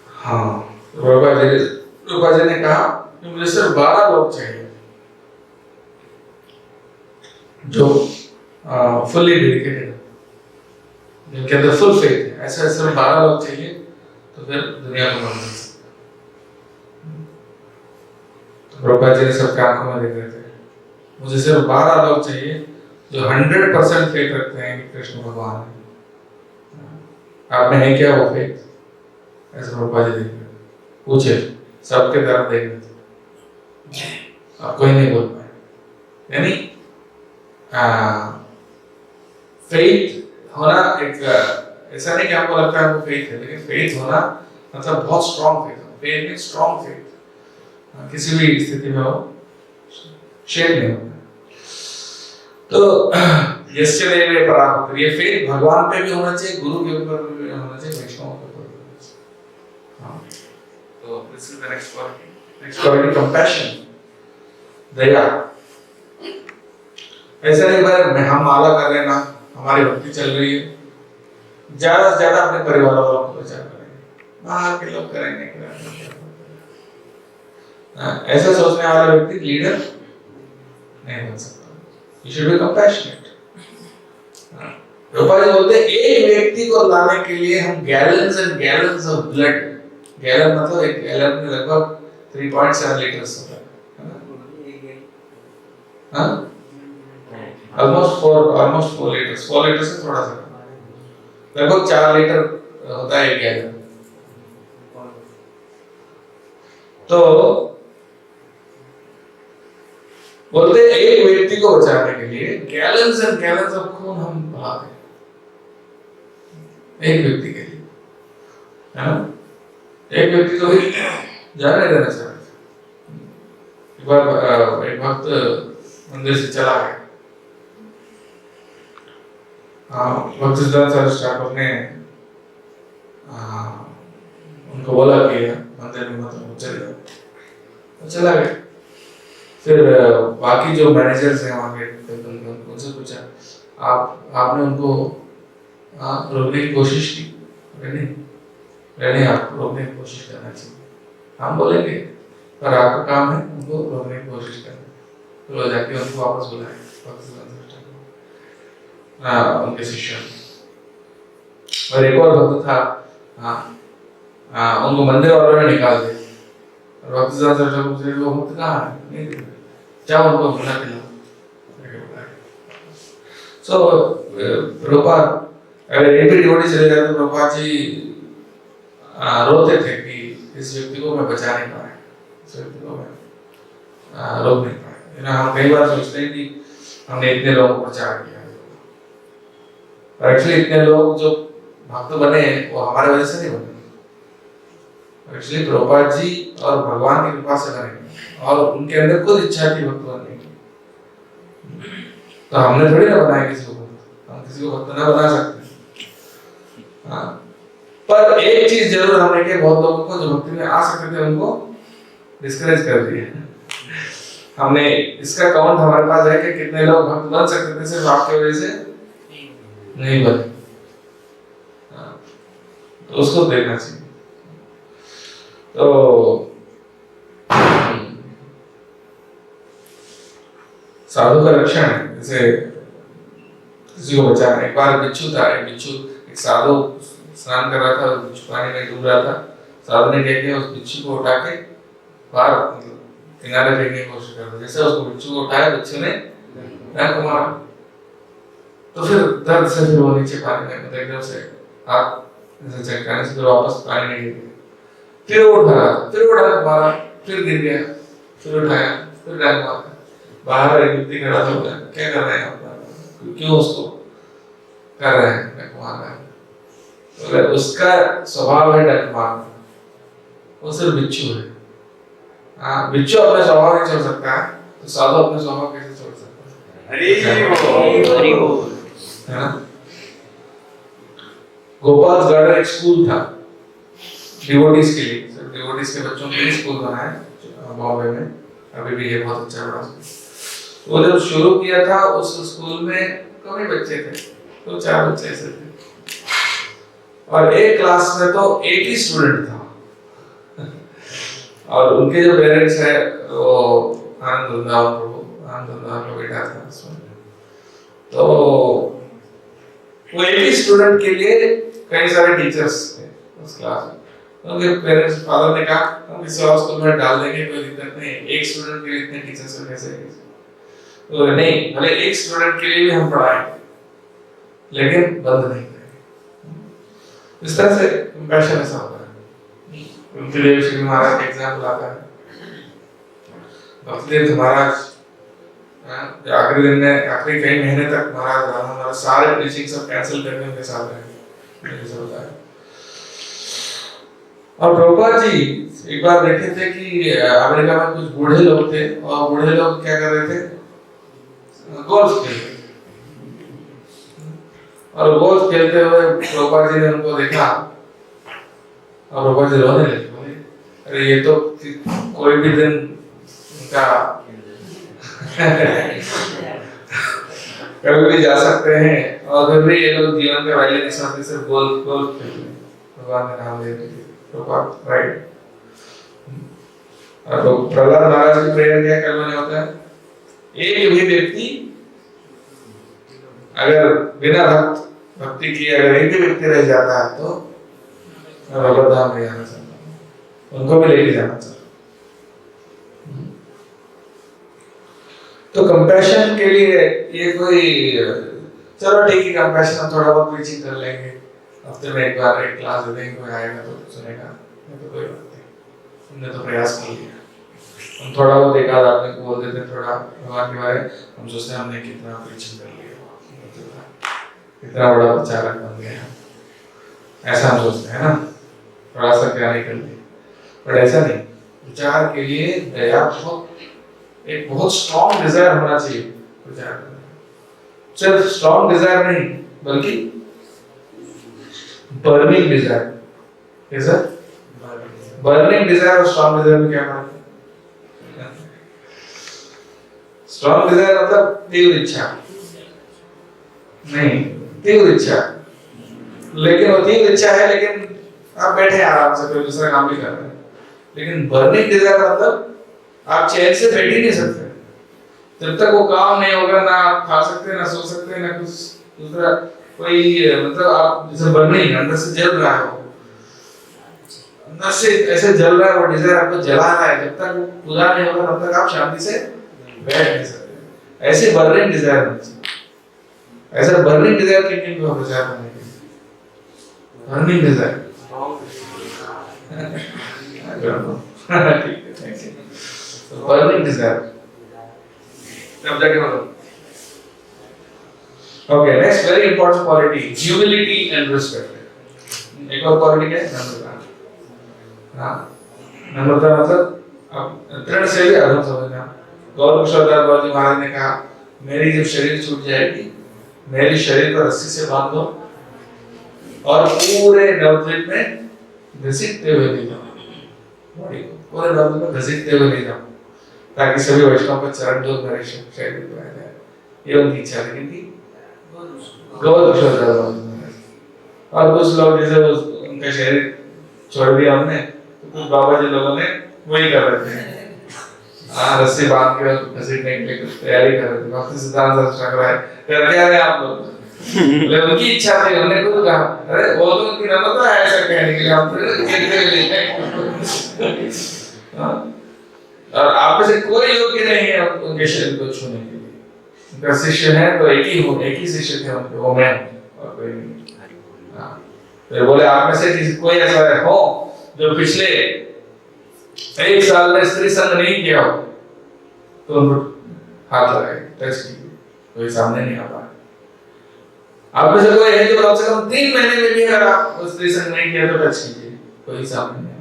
हाँ, प्रभुपाद जी ने कहा कि मुझे सिर्फ 12 लोग चाहिए जो फुल्ली डेडिकेटेड, जिनके अंदर फुल फेथ है, ऐसे सिर्फ 12 लोग चाहिए, तो फिर दुनिया को मालूम। प्रभुपाद जी ने सबके आंखों में देख रहे थे, मुझे सिर्फ 12 लोग चाहिए जो 100% फेथ रखते हैं कि कृष्ण भगवान है। आप में है क्या वो फेथ? ऐसे प्रभुपाद जी देख रहे, पूछे, सबके तरफ देख रहे थे, आप कोई नहीं बोल पाए। यानी फेथ होना एक ऐसा नहीं कि आपको लगता है आपको फेथ है, लेकिन फेथ होना मतलब बहुत स्ट्रॉन्ग फेथ हो। फेथ मींस स्ट्रॉन्ग फेथ, किसी भी स्थिति में हो, शेक नहीं होता। तो यस्यदेवे पराहुत, ये फेथ भगवान पे भी होना चाहिए, गुरु के ऊपर भी होना चाहिए, वैष्णव के ऊपर भी होना चाहिए। हाँ, तो this is the next quality. Next quality compassion, दया। ऐसा नहीं भाई हम माला कर रहे हैं ना, हमारी भक्ति चल रही है, ज्यादा से ज्यादा अपने परिवार वालों को बचा करेंगे, बाहर के लोग करेंगे। ऐसा सोचने वाला व्यक्ति लीडर नहीं बन सकता। You should be compassionate. Prabhupada ji बोलते हैं एक व्यक्ति को लाने के लिए हम gallons and gallons of blood, gallon मतलब एक गैलन में लगभग 3.7 लीटर्स होता है ना, ऑलमोस्ट 4 लीटर्स, 4 लीटर से थोड़ा सा लगभग 4 लीटर होता है एक गैलन। तो बोलते एक व्यक्ति को बचाने के लिए गैलन्स एंड गैलन्स ऑफ खून हम बहाते हैं, एक व्यक्ति के लिए, है ना। एक व्यक्ति तो जाने देना चाह रहे थे। एक बार एक भक्त मंदिर से चला गया। भक्त सिद्धांत सरस्वती ठाकुर ने उनको बोला कि मंदिर में मतलब चले जाओ, तो चला गया। फिर बाकी जो मैनेजर्स हैं वहाँ के उनसे पूछा, आपने उनको रोकने की कोशिश की? नहीं, आपको रोकने की कोशिश करना चाहिए, हम बोलेंगे, पर आपका काम है उनको रोकने की कोशिश करना। तो जाके उनको वापस बुलाए उनके शिष्य। और एक और भक्त था, उनको मंदिर वालों ने निकाल दिया। भक्त वो भक्त कहाँ है? नहीं दिख रहा, जाओ उनको बुला के लाओ। सो प्रभुपाद अगर एक भी डिवोटी चले जाते, प्रभुपाद जी रोते थे कि इस व्यक्ति को मैं बचा नहीं पाया, इस व्यक्ति को मैं रोक नहीं पाया। हम कई बार सोचते हैं कि हमने इतने लोगों को प्रचार किया, और एक्चुअली इतने लोग जो भक्त बने वो हमारे वजह से नहीं बने, एक्चुअली प्रभुपाद जी और भगवान की कृपा से बने, और उनके अंदर खुद इच्छा थी भक्त बनने की। तो हमने थोड़ी ना बनाया किसी को भक्त, हम किसी को भक्त ना बना सकते। पर एक चीज जरूर हमने कि बहुत लोगों को जो भक्ति में आ सकते थे उनको डिस्करेज कर दिया। हमने इसका काउंट हमारे पास है कि कितने लोग भक्त बन सकते थे सिर्फ आपकी वजह से नहीं बने। तो उसको देखना चाहिए। तो साधु का लक्षण है, जैसे किसी को बचाना। एक बार बिच्छू था, एक साधु स्नान कर रहा था, बिच्छू पानी में डूब रहा था। साधु ने क्या किया, उस बिच्छू को उठा के बाहर किनारे फेंकने की कोशिश कर रहा। जैसे उसको बिच्छू को उठाया, बिच्छू ने डंक मारा, तो फिर दर्द से फिर वो नीचे पानी में एकदम से हाथ झटकाने से फिर वापस पानी में गिर गया। फिर वो उठा, फिर वो डंक मारा, फिर गिर गया, फिर उठाया, फिर डंक मारा। बाहर एक व्यक्ति खड़ा था, क्या कर रहे हैं आप, क्यों उसको कर रहे हैं डंक मार रहे हैं? तो उसका स्वभाव है डंक मारना, वो सिर्फ बिच्छू है। बिच्छू अपने स्वभाव नहीं छोड़ सकता है, तो साधु अपने स्वभाव कैसे छोड़ सकता है? हरि बोल। गोपालगढ़ एक स्कूल था डिवोटीज के लिए, सिर्फ डिवोटीज के बच्चों के लिए स्कूल बना है बॉम्बे में, अभी भी ये बहुत अच्छा बड़ा। वो जब शुरू किया था उस स्कूल में कम ही बच्चे थे, तो 4 बच्चे ऐसे थे, और एक क्लास में तो एक ही स्टूडेंट था। और उनके जो पेरेंट्स है वो आनंद वृंदावन का बेटा था उसमें। तो वो एक ही स्टूडेंट के लिए कई सारे टीचर्स थे उस क्लास में। उनके पेरेंट्स फादर ने कहा हम किसी और स्कूल में डाल देंगे, कोई दिक्कत नहीं, एक स्टूडेंट के लिए इतने टीचर्स कैसे? तो नहीं, भले एक स्टूडेंट के लिए भी हम पढ़ाएंगे, लेकिन बंद नहीं करेंगे। इस तरह से कंपैशन ऐसा होता है। भक्तिदेव श्री महाराज का एग्जाम्पल आता है। भक्तिदेव महाराज आखिरी दिन में, आखिरी कई महीने तक महाराज हमारा सारे प्रीचिंग सब कैंसिल करके उनके साथ रहे। और प्रभुपाद जी एक बार देखे थे कि अमेरिका में कुछ बूढ़े लोग थे, और बूढ़े लोग क्या कर रहे थे, गोल्फ खेल रहे थे। और गोल्फ खेलते हुए प्रभुपाद जी ने उनको देखा, और प्रभुपाद जी रोने लगे, बोले अरे ये तो कोई भी दिन उनका कभी भी जा सकते हैं, और फिर भी ये लोग जीवन के वैल्यू नहीं समझते, सिर्फ गोल्फ खेलते हैं। भगवान ने नाम ले लिया प्रभुपाद, राइट। और प्रहलाद महाराज की प्रेयर क्या करने होता है, एक भी व्यक्ति अगर बिना भक्ति की अगर एक भी व्यक्ति रह जाता है तो भगवत धाम ले जाना चाहता हूँ, उनको भी लेके जाना चाहता हूँ। तो कंपैशन के लिए ये कोई, चलो ठीक है कंपैशन हम थोड़ा बहुत प्रीचिंग कर लेंगे, हफ्ते में एक बार एक क्लास दे देंगे, कोई आएगा तो सुनेगा, तो कोई बात नहीं, हमने तो प्रयास कर लिया। हम थोड़ा बहुत एक आध आदमी को बोल देते हैं थोड़ा भगवान के बारे में, हम सोचते हैं हमने कितना प्रीचिंग कर लिया, कितना बड़ा प्रचारक बन गया, ऐसा हम सोचते हैं ना, थोड़ा सा क्या नहीं कर लिया। पर ऐसा नहीं, विचार के लिए दया एक बहुत स्ट्रॉन्ग डिजायर होना चाहिए विचार करने का। सिर्फ स्ट्रॉन्ग डिजायर नहीं बल्कि बर्निंग डिजायर। कैसा? बर्निंग डिजायर और स्ट्रॉन्ग डिजायर में क्या फर्क है? स्ट्रॉन्ग डिजायर मतलब तीव्र इच्छा नहीं, तीव्र इच्छा, लेकिन वो तीव्र इच्छा है लेकिन आप बैठे आराम से कोई दूसरा काम भी कर रहे हैं। लेकिन बर्निंग डिजायर मतलब आप चैन से बैठ ही नहीं सकते जब तक वो काम नहीं होगा, ना आप खा सकते, ना सो सकते, ना कुछ दूसरा कोई, मतलब आप जैसे बर्निंग अंदर से जल रहा है, अंदर से ऐसे जल रहा है, वो डिजायर आपको जला रहा है, जब तक वो पूरा नहीं होगा तब तक आप शांति से बैठ नहीं सकते। ऐसे बर्निंग डिजायर होनी चाहिए। ऐसा बर्निंग डिजायर किन को विचार करने के लिए? बर्निंग डिजायर ठीक है, थैंक यू। बर्निंग डिजायर अब जाके बोलो। Okay, next very important quality, humility and respect. एक और quality क्या है? नम्रता। हाँ, नम्रता मतलब अब दृढ़ से भी अधम समझना। गौरव किशोरदास बाबू महाराज ने कहा, मेरी जब शरीर छूट जाएगी, मेरे शरीर को रस्सी से बांध दो और पूरे नवद्वीप में घसीटते हुए ले जाओ, बॉडी को पूरे नवद्वीप में घसीटते हुए ले जाओ, ताकि सभी वैष्णव को चरण धूल मेरे शरीर पे आ जाए। ये उनकी इच्छा थी। गौरव किशोरदास बाबू और कुछ लोग जैसे उनका शरीर छोड़ दिया हमने, तो कुछ बाबा जी लोगों ने वही कर रहे थे, रस्सी बांध के घसीटने के लिए तैयारी कर रहे थे। भक्ति सिद्धांत सरस्वती ठाकुर कर क्या रहे आप लोग? बोले उनकी इच्छा थी, उन्होंने खुद कहा, अरे वो तो उनकी नम्रता है ऐसा कहने के लिए, हम और आप में से कोई योग्य नहीं है उनके शरीर को छूने के लिए। उनका शिष्य है तो एक ही शिष्य थे उनके, वो मैं और कोई नहीं। फिर बोले आप में से कोई ऐसा हो जो पिछले 1 साल में स्त्री संग नहीं किया हो, तो उनको हाथ लगाए, टच कीजिए, कोई सामने नहीं आ पा। आप में से कोई है जो कम से कम 3 महीने में भी अगर आप स्त्री संग नहीं किया तो टच कीजिए, कोई सामने नहीं आ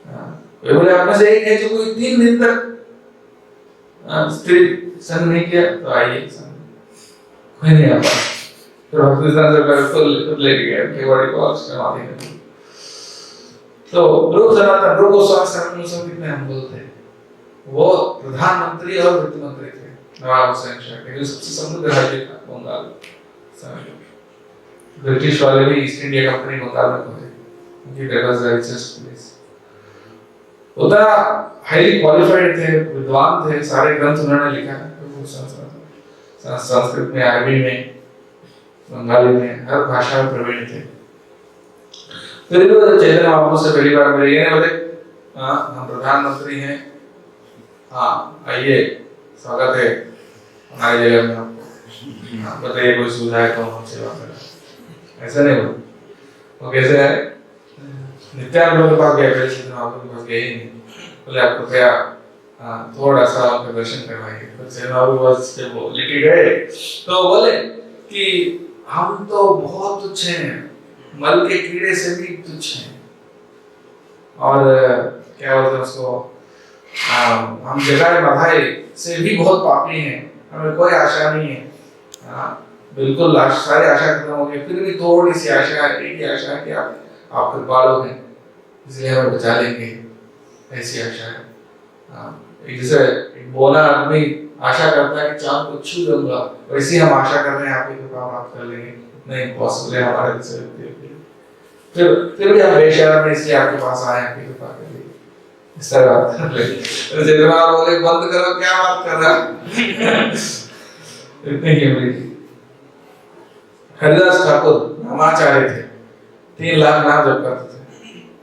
पा। वे बोले आप में से एक है जो कोई 3 दिन तक स्त्री संग नहीं किया, तो आइए सामने, कोई नहीं आ पा। तो भक्ति सिद्धांत सरकार खुद ले गए उनके बॉडी को समाधि में। तो रूप सनातन रूप गोस्वामी सनातन गोस्वामी कितने हम्बल थे। वो प्रधानमंत्री और वित्त मंत्री थे नवाब हुसैन शाह के, जो सबसे समृद्ध राज्य था बंगाल। ब्रिटिश वाले भी ईस्ट इंडिया कंपनी बंगाल में खोले, उनकी that was the richest place. उतना हाईली क्वालिफाइड थे, विद्वान थे, सारे ग्रंथ उन्होंने लिखा है संस्कृत में, अरबी में, बंगाली में, हर भाषा में प्रवीण थे। फिर भी वो चैतन्य महाप्रभु से पहली बार मिले, ये बोले हम प्रधानमंत्री हैं, हाँ आइए स्वागत है हमारी जगह में, आपको बताइए कोई सुविधा है तो हम सेवा करें। ऐसा नहीं बोला, वो कैसे है नित्यानंद के पास गए, पहले चैतन्य महाप्रभु के पास गए ही नहीं, बोले आपको क्या थोड़ा सा उनका दर्शन करवाइए। तो चैतन्य महाप्रभु जब वो लेके गए तो बोले कि हम तो बहुत तुच्छ हैं, मल के कीड़े से भी तुच्छ हैं, और क्या बोलते हैं उसको, हम जगाए बधाए से भी बहुत पापी हैं, हमें कोई आशा नहीं है। बिल्कुल सारी आशा खत्म हो गई, फिर भी थोड़ी सी आशा है, एक ही आशा है कि आप कृपालु हैं, इसलिए हमें बचा लेंगे, ऐसी आशा है। जैसे एक बोला आदमी आशा करता है कि चांद को छू लूंगा, वैसे हम आशा कर रहे हैं आपकी कृपा प्राप्त कर लेंगे, नहीं पॉसिबल है हमारे जैसे व्यक्ति। फिर भी हम बेशर्म हैं, इसलिए आपके पास आए, आपकी कृपा के लिए, इस तरह जितना बोले बंद करो, क्या बात कर रहा इतनी ह्यूमिलिटी। हरिदास ठाकुर नामाचार्य थे, 3 लाख नाम जप करते थे,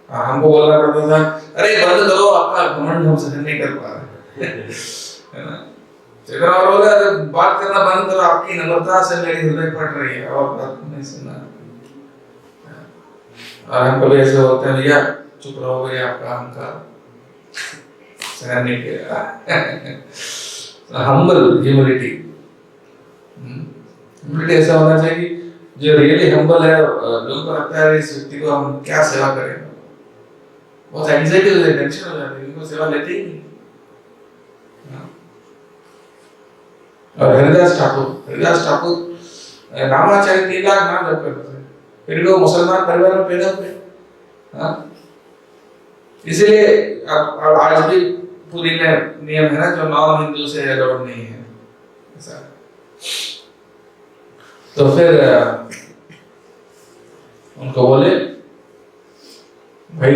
हमको बोलना पड़ता था अरे बंद करो, आपका घमंड हम सहन नहीं कर पा रहे, है ना। चेतना और बोला बात करना बंद करो, आपकी नम्रता से मेरी हृदय फट रही है और बात नहीं सुनना। और हम कभी ऐसे होते हैं, भैया चुप रहो भैया, आपका अहंकार सहन नहीं किया। हम्बल ह्यूमिलिटी, ह्यूमिलिटी ऐसा होना चाहिए जो रियली हम्बल है, लोगों को लगता है इस व्यक्ति को हम क्या सेवा करें, बहुत एंग्जाइटी हो जाती है, टेंशन हो जाती है, उनको सेवा लेते ही नहीं। हाँ। और हरिदास ठाकुर नामाचार्य 3 लाख नाम जप करते थे, फिर भी वो मुसलमान परिवार में पैदा हुए। हाँ। इसीलिए अब आज भी पूरी में नियम है ना, जो नॉन हिंदू से अलाउड नहीं है ऐसा। तो फिर उनको बोले भाई,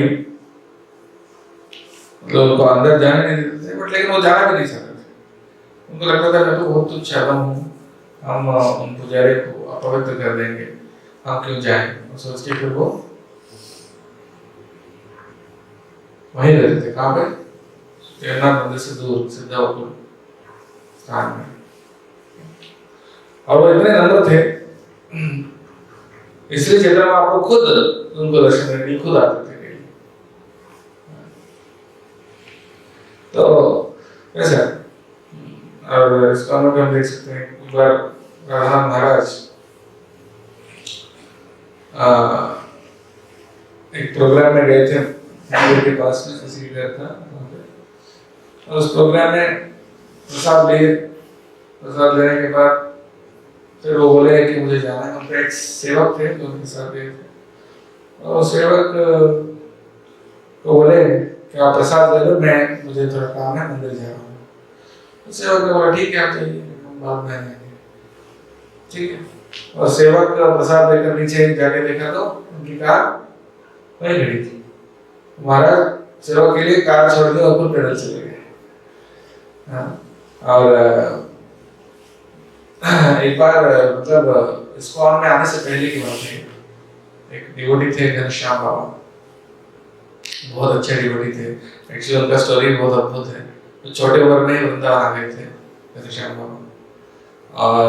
मतलब उनको अंदर जाने नहीं देते थे, बट लेकिन वो जाना भी नहीं चाहते थे। उनको लगता था मैं तो बहुत तुच्छ आदम हूँ, हम उन पुजारी को अपवित्र कर देंगे, हम क्यों जाएं, और सोच के फिर वो वहीं रहते थे। कहाँ पे? जगन्नाथ मंदिर से दूर सिद्धापुर स्थान में। और वो इतने नम्र थे, इसलिए चैतन्य महाप्रभु खुद उनको दर्शन देने के लिए खुद आते थे। तो वैसा, और इसका हम देख सकते हैं एक बार राधा महाराज एक प्रोग्राम में गए थे मंदिर के पास में, किसी का घर था वहाँ पे, और उस प्रोग्राम में प्रसाद लिए, प्रसाद लेने के बाद फिर वो बोले कि मुझे जाना है। उनके एक सेवक थे जो उनके साथ गए थे, और सेवक को बोले कि आप प्रसाद ले लो, मैं मुझे थोड़ा काम है, मंदिर जा रहा हूँ। तो सेवक ने बोला ठीक है आप जाइए, हम बाद में आएंगे। ठीक है। और सेवक प्रसाद लेकर नीचे जाके देखा तो उनकी कार वहीं खड़ी थी। महाराज सेवक के लिए कार छोड़ दी और खुद पैदल चले गए। हाँ। और एक बार मतलब इस्कॉन में आने से पहले की बात है, एक डिवोटी थे घनश्याम बाबा, बहुत अच्छे डिवोटी थे। एक्चुअली उनका स्टोरी बहुत अद्भुत है। तो छोटे उम्र में ही वृंदावन आ गए थे घनश्याम बाबा, और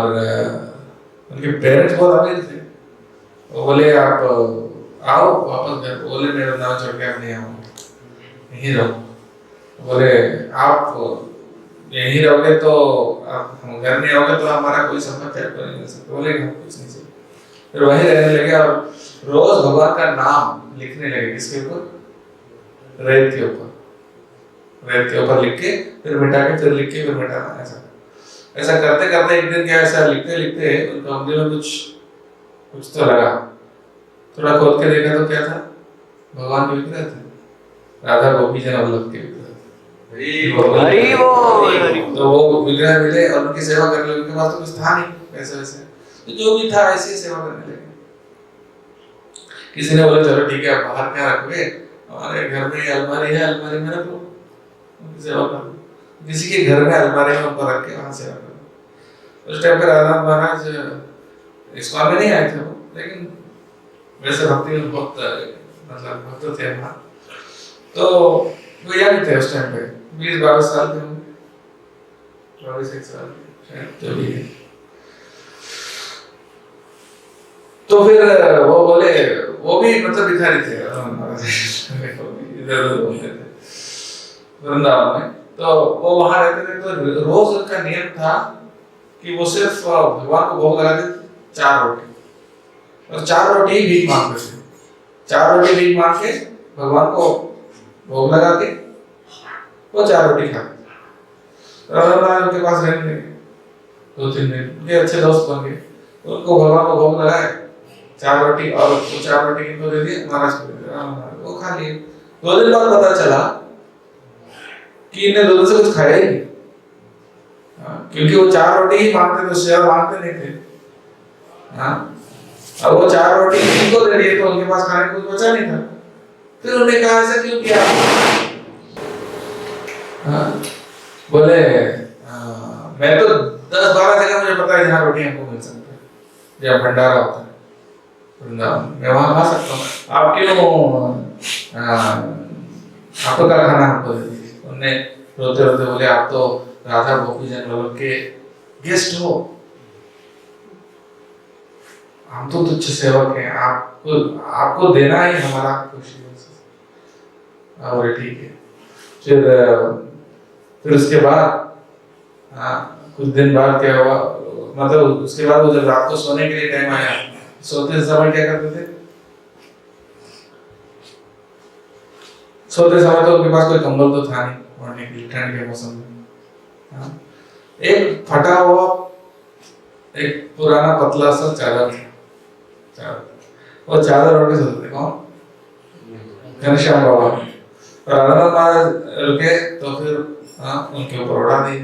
उनके पेरेंट्स बहुत अमीर थे। वो बोले आप आओ वापस घर। बोले मैं वृंदावन छोड़ के अब नहीं आऊँगा, यहीं रहो। बोले आप यहीं रहोगे तो आप हम घर नहीं आओगे तो हमारा कोई संबंध नहीं मिल सकता। बोले कुछ नहीं चाहिए। फिर वहीं रहने लगे और रोज भगवान का नाम लिखने लगे। किसके ऊपर? रेत के ऊपर। रेत के ऊपर लिख के फिर मिटा के, फिर लिख के फिर मिटाना। ऐसा करते करते एक दिन क्या, ऐसा लिखते लिखते उनका उंगली में कुछ तो लगा। थोड़ा खोद के देखा तो क्या था? भगवान के विग्रह थे, राधा गोपी जन वल्लभ के विग्रह। तो वो विग्रह मिले और उनकी सेवा करने लगे। उनके पास तो कुछ था नहीं पैसे वैसे, तो जो भी था ऐसी सेवा करने लगे। किसी ने बोला चलो ठीक है, आप बाहर क्या रखोगे, हमारे घर में अलमारी है, अलमारी में रखो, उनकी सेवा करो। किसी के घर में अलमारी में ऊपर रख के वहां सेवा करो। उस टाइम पे राधा महाराज इस्कॉन में नहीं आए थे वो, लेकिन वैसे भक्ति में बहुत मतलब भक्त थे वहाँ। तो वो यंग थे उस टाइम पे, 20-22 साल के होंगे, 22-23 साल शायद, जो भी है। तो फिर वो बोले, वो भी मतलब भिखारी थे इधर उधर घूमते थे वृंदावन में। तो वो वहां रहते थे, तो रोज उनका नियम था कि वो सिर्फ भगवान को भोग लगाते थे 4 रोटी, और 4 रोटी ही भीख मांगते थे। 4 रोटी भीख मांग के भगवान को भोग लगा के वो 4 रोटी खाते। राधा उनके पास रहने लगे 2-3 दिन, उनके अच्छे दोस्त बन गए। उनको भगवान को भोग लगाए 4 रोटी, और वो 4 रोटी किनको दे दिए? महाराज को दे दिया, वो खा लिए। 2 दिन बाद पता चला कि इन्हें 2 दिन से कुछ खाया ही नहीं, क्योंकि वो 4 रोटी ही मांगते थे, उससे ज्यादा मांगते नहीं थे। अब वो 4 रोटी इनको दे दिए तो उनके पास खाने को कुछ बचा नहीं था। फिर उन्होंने कहा ऐसा क्यों किया? बोले मैं तो 10-12 जगह मुझे पता है जहाँ रोटी हमको मिल सकता है, जहाँ भंडारा होता है वृंदावन, मैं वहाँ खा सकता हूँ। आप क्यों आपको क्या खाना हमको दे दीजिए? उन्होंने रोते रोते बोले आप तो राधा गोपी जन वल्लभ के गेस्ट हो, हम तो तुच्छ सेवक हैं, आपको देना ही हमारा खुशी है। और ठीक है। फिर उसके बाद कुछ दिन बाद क्या हुआ, मतलब उसके बाद वो जब रात को सोने के लिए टाइम आया, सोते समय क्या करते थे? सोते समय तो उनके पास कोई कंबल तो था नहीं ओढ़ने के लिए ठंड के मौसम में। हाँ? एक फटा हुआ एक पुराना पतला सा चादर था, वो चादर ओढ़ के सोते थे। कौन? घनश्याम बाबा। और राधानाथ महाराज रुके तो फिर उनके ऊपर उड़ा दिए।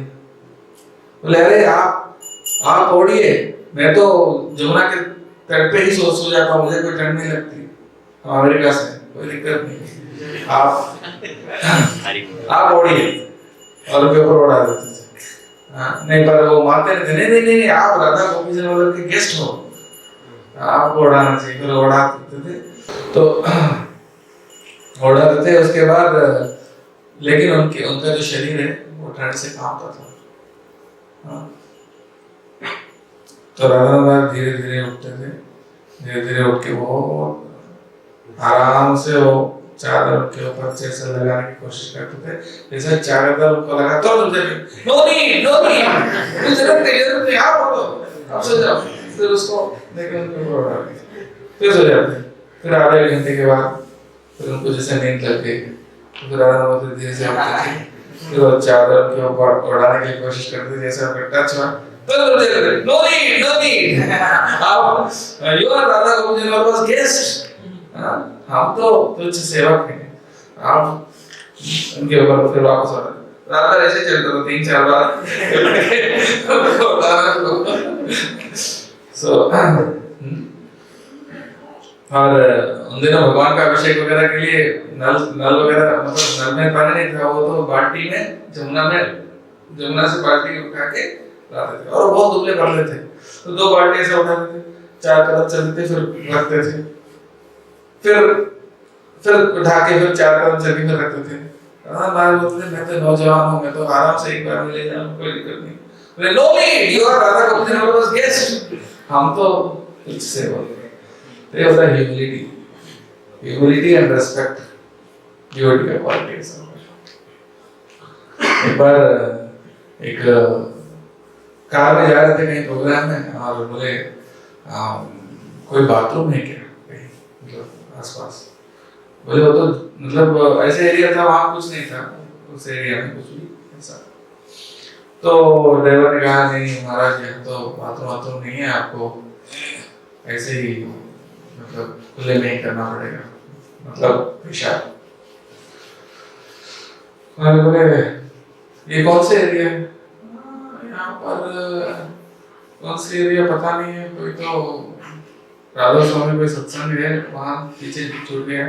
बोले अरे आप ओढ़िए, मैं तो जमुना के तट पे ही सो जाता हूँ, मुझे कोई ठंड नहीं लगती, हम अमेरिका से, कोई दिक्कत नहीं, आप ओढ़िए, और उनके ऊपर उड़ा देते थे। नहीं, पर वो मानते नहीं थे, नहीं नहीं नहीं, आप राधा गोपी जी वाले के गेस्ट हो, आपको उड़ाना चाहिए। फिर उड़ा देते थे, तो उड़ा देते। उसके बाद लेकिन उनका जो शरीर है वो ठंड से कांपता था। तो राधा महाराज धीरे धीरे उठते थे, धीरे धीरे उठ के वो आराम से वो चादर के ऊपर जैसे लगाने की कोशिश करते थे, जैसे चादर को लगा तो नो नीड जरूरत नहीं, आप उठो, आप सो जाओ। फिर उसको लेके उनके ऊपर उड़ा दिया, फिर सो जाते। फिर आधे एक घंटे के बाद फिर उनको जैसे नींद लग गई, फिर राधा महाराज धीरे से उठते थे, फिर वो चादर के ऊपर उड़ाने की कोशिश करते, जैसे उनका टच हुआ नो नीड आप you are Radha Gopi ji was guest, हम तो तुच्छ सेवक हैं, आप उनके ऊपर फिर वापस आ गए। राधा ऐसे चलता था 3-4 बार सो और उन दिनों भगवान का अभिषेक वगैरह के लिए नल वगैरह, मतलब नल में पानी नहीं था, वो तो बाल्टी में जमुना से बाल्टी उठा के लाते थे, और बहुत दुबले पतले थे, तो 2 बाल्टी ऐसे उठाते थे, 4 कदम चलते थे, फिर रखते थे, फिर उठा के फिर 4 कदम चल के फिर रखते थे। महाराज बोलते थे मैं तो नौजवान हूँ, मैं तो आराम से एक बार में ले जाऊँ, कोई दिक्कत नहीं। बोले no need, you are Radha Gopi ji was guest, हम तो कुछ सेवक हैं। They have the humility and respect, devotee का qualities। एक बार एक कार में जा रहे थे कहीं प्रोग्राम में, और बोले कोई बाथरूम है क्या कहीं, मतलब आसपास? बोले वो तो मतलब ऐसे एरिया था, वहाँ कुछ नहीं था, उस एरिया में कुछ भी ऐसा। तो ड्राइवर ने कहा नहीं महाराज, यहाँ तो बाथरूम नहीं है, आपको ऐसे ही मतलब खुले में ही करना पड़ेगा, मतलब पेशाब। बोले ये कौन से एरिया है? यहाँ पर कौन से एरिया पता नहीं है, कोई तो राधा स्वामी कोई सत्संग है, वहाँ पीछे छूट गया,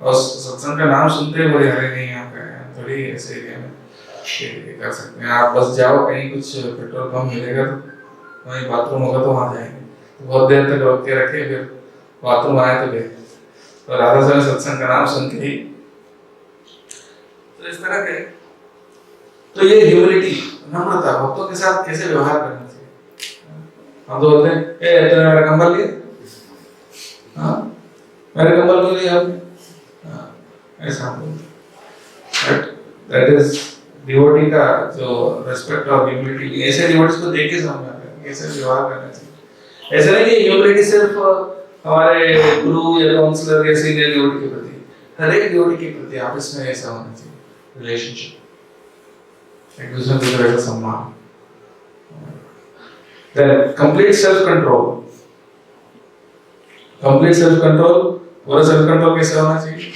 और सत्संग का नाम सुनते बोले अरे नहीं, यहाँ का थोड़ी ऐसे एरिया में ये कर सकते हैं, आप बस जाओ, कहीं कुछ पेट्रोल पंप मिलेगा तो वहीं बाथरूम होगा तो वहाँ जाएंगे। तो बहुत देर तक रोक के रखे, फिर बाथरूम आए तो गए, तो राधा स्वामी सत्संग का नाम सुन के ही तो इस तरह के। तो ये ह्यूमिलिटी, नम्रता, भक्तों के साथ कैसे व्यवहार करना चाहिए। हम तो बोलते हैं ए तूने मेरा कंबल लिया, हाँ मेरे कंबल क्यों लिया आपने, ऐसा हम बोलते। बट दैट इज डिवोटी का जो रेस्पेक्ट और ह्यूमिलिटी, ऐसे डिवोटीज को देख के समझ आता है कैसे व्यवहार करना चाहिए। ऐसा नहीं कि ह्यूमिलिटी सिर्फ हमारे गुरु या काउंसलर या सीनियर डिवोटी के प्रति, हर एक डिवोटी के प्रति आपस में ऐसा होना चाहिए रिलेशनशिप, एक दूसरे का सम्मान। Then complete self control, पूरा सेल्फ कंट्रोल कैसे होना चाहिए?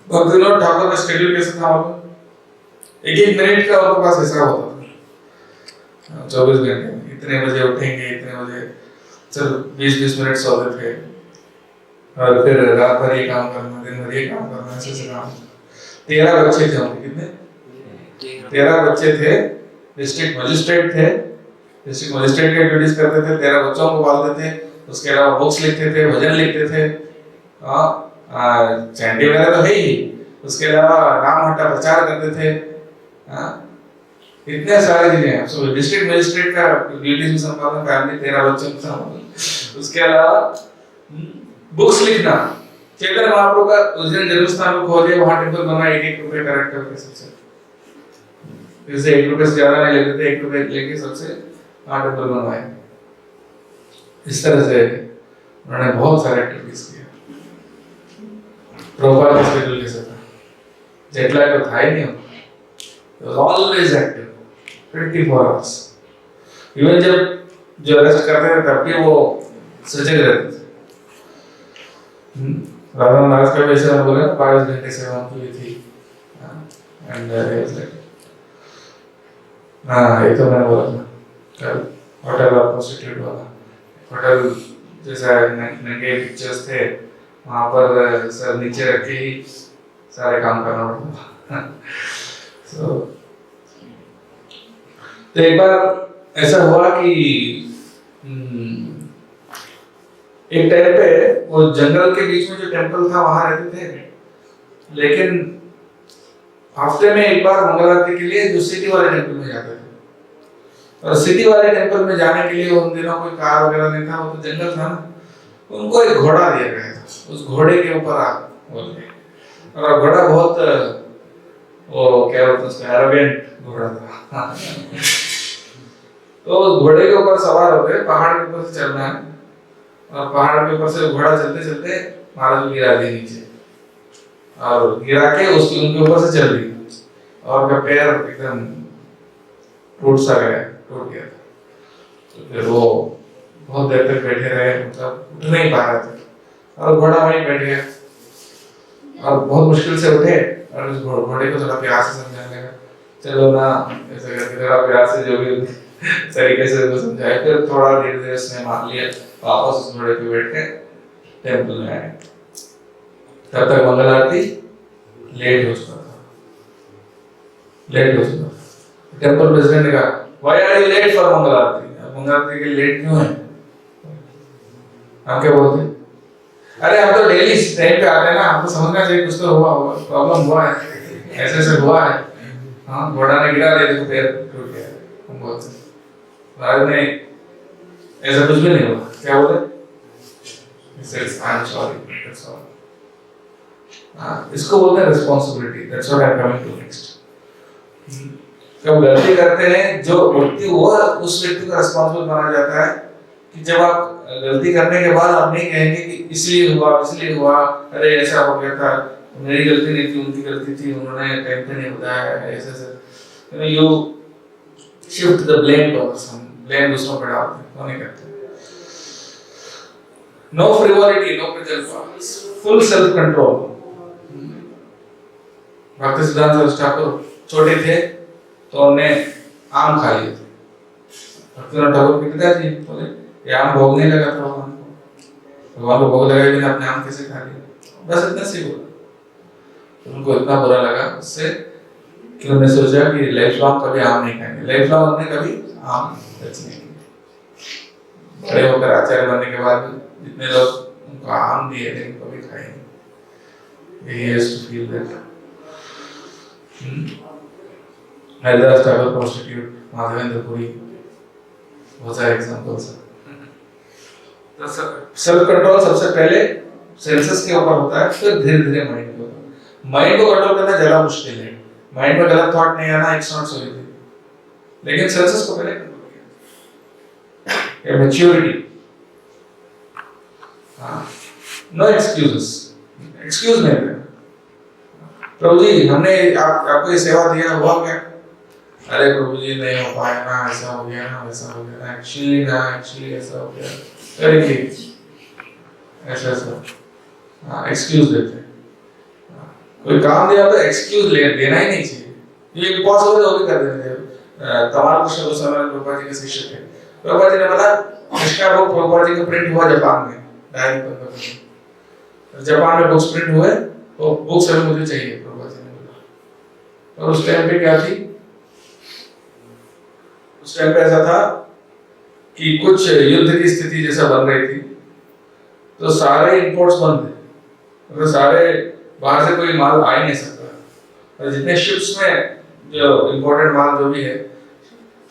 भक्तिविनोद ठाकुर का शेड्यूल कैसे था? 1-1 मिनट का उनके पास हिसाब होता था, 24 घंटे में इतने बजे उठेंगे, इतने बजे चल 20-20 मिनट सोते थे, और फिर रात भर ये काम करना, दिन भर ये काम करना, ऐसे काम। 13 बच्चे थे उनके, कितने? 13 बच्चे थे, डिस्ट्रिक्ट मजिस्ट्रेट थे, डिस्ट्रिक्ट मजिस्ट्रेट के ड्यूटीज करते थे, 13 बच्चों को पालते थे, उसके अलावा बुक्स लिखते थे, भजन लिखते थे, चैंटी वगैरह तो है ही, उसके अलावा नाम हट्टा प्रचार करते थे, इतने सारे चीजें। सो डिस्ट्रिक्ट मजिस्ट्रेट का ड्यूटीज में संभालना, फैमिली 13 बच्चों को संभालना, उसके अलावा बुक्स लिखना। चैतन्य महाप्रभु का उस दिन जन्मस्थान को खोजे, वहां टेम्पल बना, 1-1 रुपए कलेक्ट करके सबसे, जैसे 1 रुपए से ज्यादा नहीं लेते थे, 1 रुपए लेके सबसे टेम्पल बनवाए। इस तरह से उन्होंने बहुत सारे एक्टिविटीज किए। प्रभुपाद का स्केड्यूल कैसा था? जेट लैग तो था ही नहीं उनको, ऑलवेज एक्टिव 24 आवर्स। इवन जब जो रेस्ट करते थे तब भी वो सजग रहते थे। राधा महाराज का वैसे बोले ना 22 घंटे सेवा की थी। एंड ये तो मैंने बोला था कल, होटल और प्रोस्टिट्यूट वाला होटल जैसा नंगे पिक्चर्स थे वहाँ पर सर नीचे रख के ही सारे काम करना पड़ता। तो एक बार ऐसा हुआ कि एक टाइम पे वो जंगल के बीच में जो टेंपल था वहां रहते थे, लेकिन हफ्ते में एक बार मंगल आरती के लिए जो सिटी वाले टेंपल में जाते थे, और सिटी वाले टेंपल में जाने के लिए उन दिनों कोई कार वगैरह नहीं था, वो तो जंगल था ना, उनको एक घोड़ा दिया गया था। उस घोड़े के ऊपर बोलते, और घोड़ा बहुत वो क्या बोलते उसका एरोगेंट घोड़ा था। तो उस घोड़े के ऊपर सवार होकर पहाड़ के ऊपर से चलना है, और पहाड़ के ऊपर से घोड़ा चलते चलते महाराज गिरा दिए नीचे, और गिरा के उसकी उनके ऊपर से चल रही, और उनका पैर एकदम टूट गया था। तो फिर वो बहुत देर तक बैठे रहे, मतलब उठ नहीं पा रहे थे, और घोड़ा वहीं बैठ गया, और बहुत मुश्किल से उठे, और उस घोड़े को थोड़ा प्यार से समझाने लगा, चलो ना ऐसा करके थोड़ा प्यार से जो भी तरीके से उसको समझाया। फिर थोड़ा धीरे धीरे उसने मान लिया, वापस उस घोड़े पे बैठ के टेंपल में आए। तब तक मंगल आरती लेट हो चुका था। टेंपल प्रेसिडेंट ने कहा, why are you late for Mangal Aarti? Mangal Aarti के लिए लेट क्यों है? हम क्या बोलते हैं, अरे हम तो डेली इस टाइम पे आते हैं ना, हमको समझना चाहिए कुछ तो प्रॉब्लम हुआ है, ऐसे हुआ है। हाँ, घोड़ा ने गिरा दिया तो पैर टूट गया। हम बोलते हैं महाराज ने ऐसा कुछ भी नहीं हुआ। क्या बोले? I am sorry, that's all. इसको बोलते हैं responsibility. That's what I am coming to next. जब गलती करते हैं, जो व्यक्ति वो उस व्यक्ति को रिस्पांसिबल माना जाता है कि जब आप गलती करने के बाद आप नहीं कहेंगे कि इसलिए हुआ, अरे ऐसा हो गया था, मेरी गलती नहीं थी, उनकी गलती थी, उन्होंने टाइम पे नहीं बताया, ऐसे you shift the blame to others, blame दूसरों पर डालते हैं, वो नहीं करते। No frivolity, no presence, full self control. Bhakti Siddhanta Saraswati Thakur छोटे थे तो उन्होंने आम खा लिए थे। भक्तिनाथ ठाकुर के पिताजी बोले ये आम भोगने लगा था भगवान को भोग लगाए बिना अपने आम कैसे खा लिया? बस इतना सी बोला। उनको इतना बुरा लगा उससे कि उन्होंने सोचा कि लाइफ लॉन्ग कभी आम नहीं खाएंगे। लाइफ लॉन्ग उन्होंने कभी आम टच नहीं किया। बड़े होकर आचार्य बनने के बाद जितने लोग उनको आम दिए लेकिन कभी खाए नहीं। He has to feel that. Haridas Thakur prostitute, Madhavendra Puri, बहुत सारे एग्जांपल्स हैं। तो सेल्फ कंट्रोल सबसे पहले सेंसेस के ऊपर होता है, फिर धीरे धीरे माइंड के ऊपर। माइंड को कंट्रोल करना ज्यादा मुश्किल है। माइंड में गलत थॉट नहीं आना, इट्स नॉट सो इजी, लेकिन सेंसेस को पहले कंट्रोल किया। मैच्योरिटी। नो एक्सक्यूजेस, एक्सक्यूज नहीं देना। प्रभु जी हमने आपको ये सेवा दिया, हुआ क्या? अरे प्रभु जी नहीं हो पाया ना, ऐसा हो गया ना, वैसा हो गया ना, एक्चुअली ऐसा हो गया, करेंगे ऐसा एक्सक्यूज देते हैं। कोई काम दिया तो एक्सक्यूज देना ही नहीं चाहिए। ये इम्पॉसिबल है, वो भी कर देते हैं। कमाल कृष्ण गोस्वामी प्रभुपाद जी के शिष्य थे। प्रभुपाद जी ने बोला कृष्णा बुक प्रभुपाद जी का प्रिंट हुआ जापान में, डायरी पर जापान में बुक्स प्रिंट हुए, वो बुक्स अभी मुझे चाहिए, प्रभुपाद जी ने बोला। और उस टाइम पे क्या थी, उस टाइम पे ऐसा था कि कुछ युद्ध की स्थिति जैसा बन रही थी, तो सारे इंपोर्ट्स बंद थे, मतलब सारे बाहर से कोई माल आ ही नहीं सकता। और जितने शिप्स में जो इंपोर्टेड माल जो भी है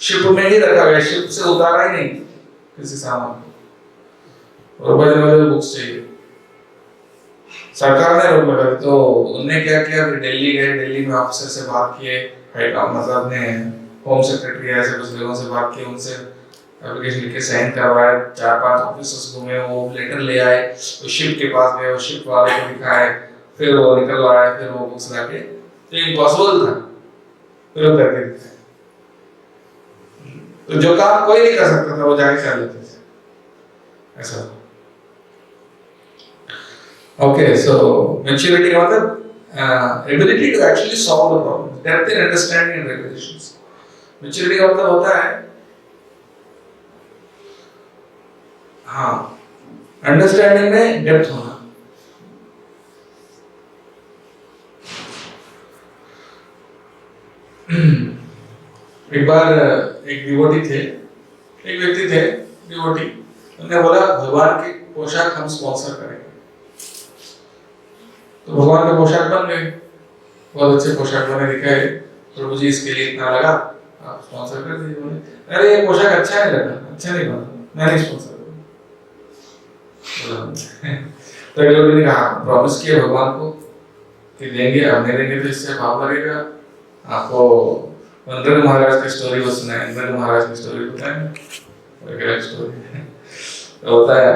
शिप में ही रखा गया, शिप से उतारा ही नहीं किसी सामान को। और बड़े बुक्स चाहिए, सरकार ने रोक लगा। तो उन्होंने क्या किया, दिल्ली गए, दिल्ली में ऑफिसर से बात किए, मतलब ने होम सेक्रेटरी ऐसे कुछ लोगों से बात की, उनसे एप्लीकेशन लिख के साइन करवाए, 4-5 ऑफिसर्स घूमे, वो लेटर ले आए, तो शिप के पास गए, वो शिप वाले को दिखाए, फिर वो निकलवाया, फिर वो बुक्स लाके, तो इम्पॉसिबल था, फिर वो करके दिखाया। तो जो काम कोई नहीं कर सकता था वो जाके कर लेते थे, ऐसा। ओके, सो मैच्योरिटी का मतलब ability to actually solve the problem, depth in understanding and realisations. Maturity का मतलब होता है, हाँ, अंडरस्टैंडिंग में डेप्थ होना। एक बार एक डिवोटी थे, एक व्यक्ति थे डिवोटी, उन्होंने बोला भगवान की पोशाक हम स्पॉन्सर करेंगे। तो भगवान के पोशाक बन गए, बहुत अच्छे पोशाक बने, दिखाए, प्रभु जी इसके लिए इतना लगा, आप स्पॉन्सर कर दीजिए। बोले अरे ये पोशाक अच्छा नहीं लगा, अच्छा नहीं बना, मैं नहीं स्पॉन्सर करूंगा। तो डिवोटी ने कहा, प्रॉमिस किया भगवान को कि देंगे, अब नहीं देंगे तो इससे पाप लगेगा। आपको इंद्र महाराज की स्टोरी वो सुना है, इंद्र महाराज की स्टोरी बताएं, एक स्टोरी तो होता है,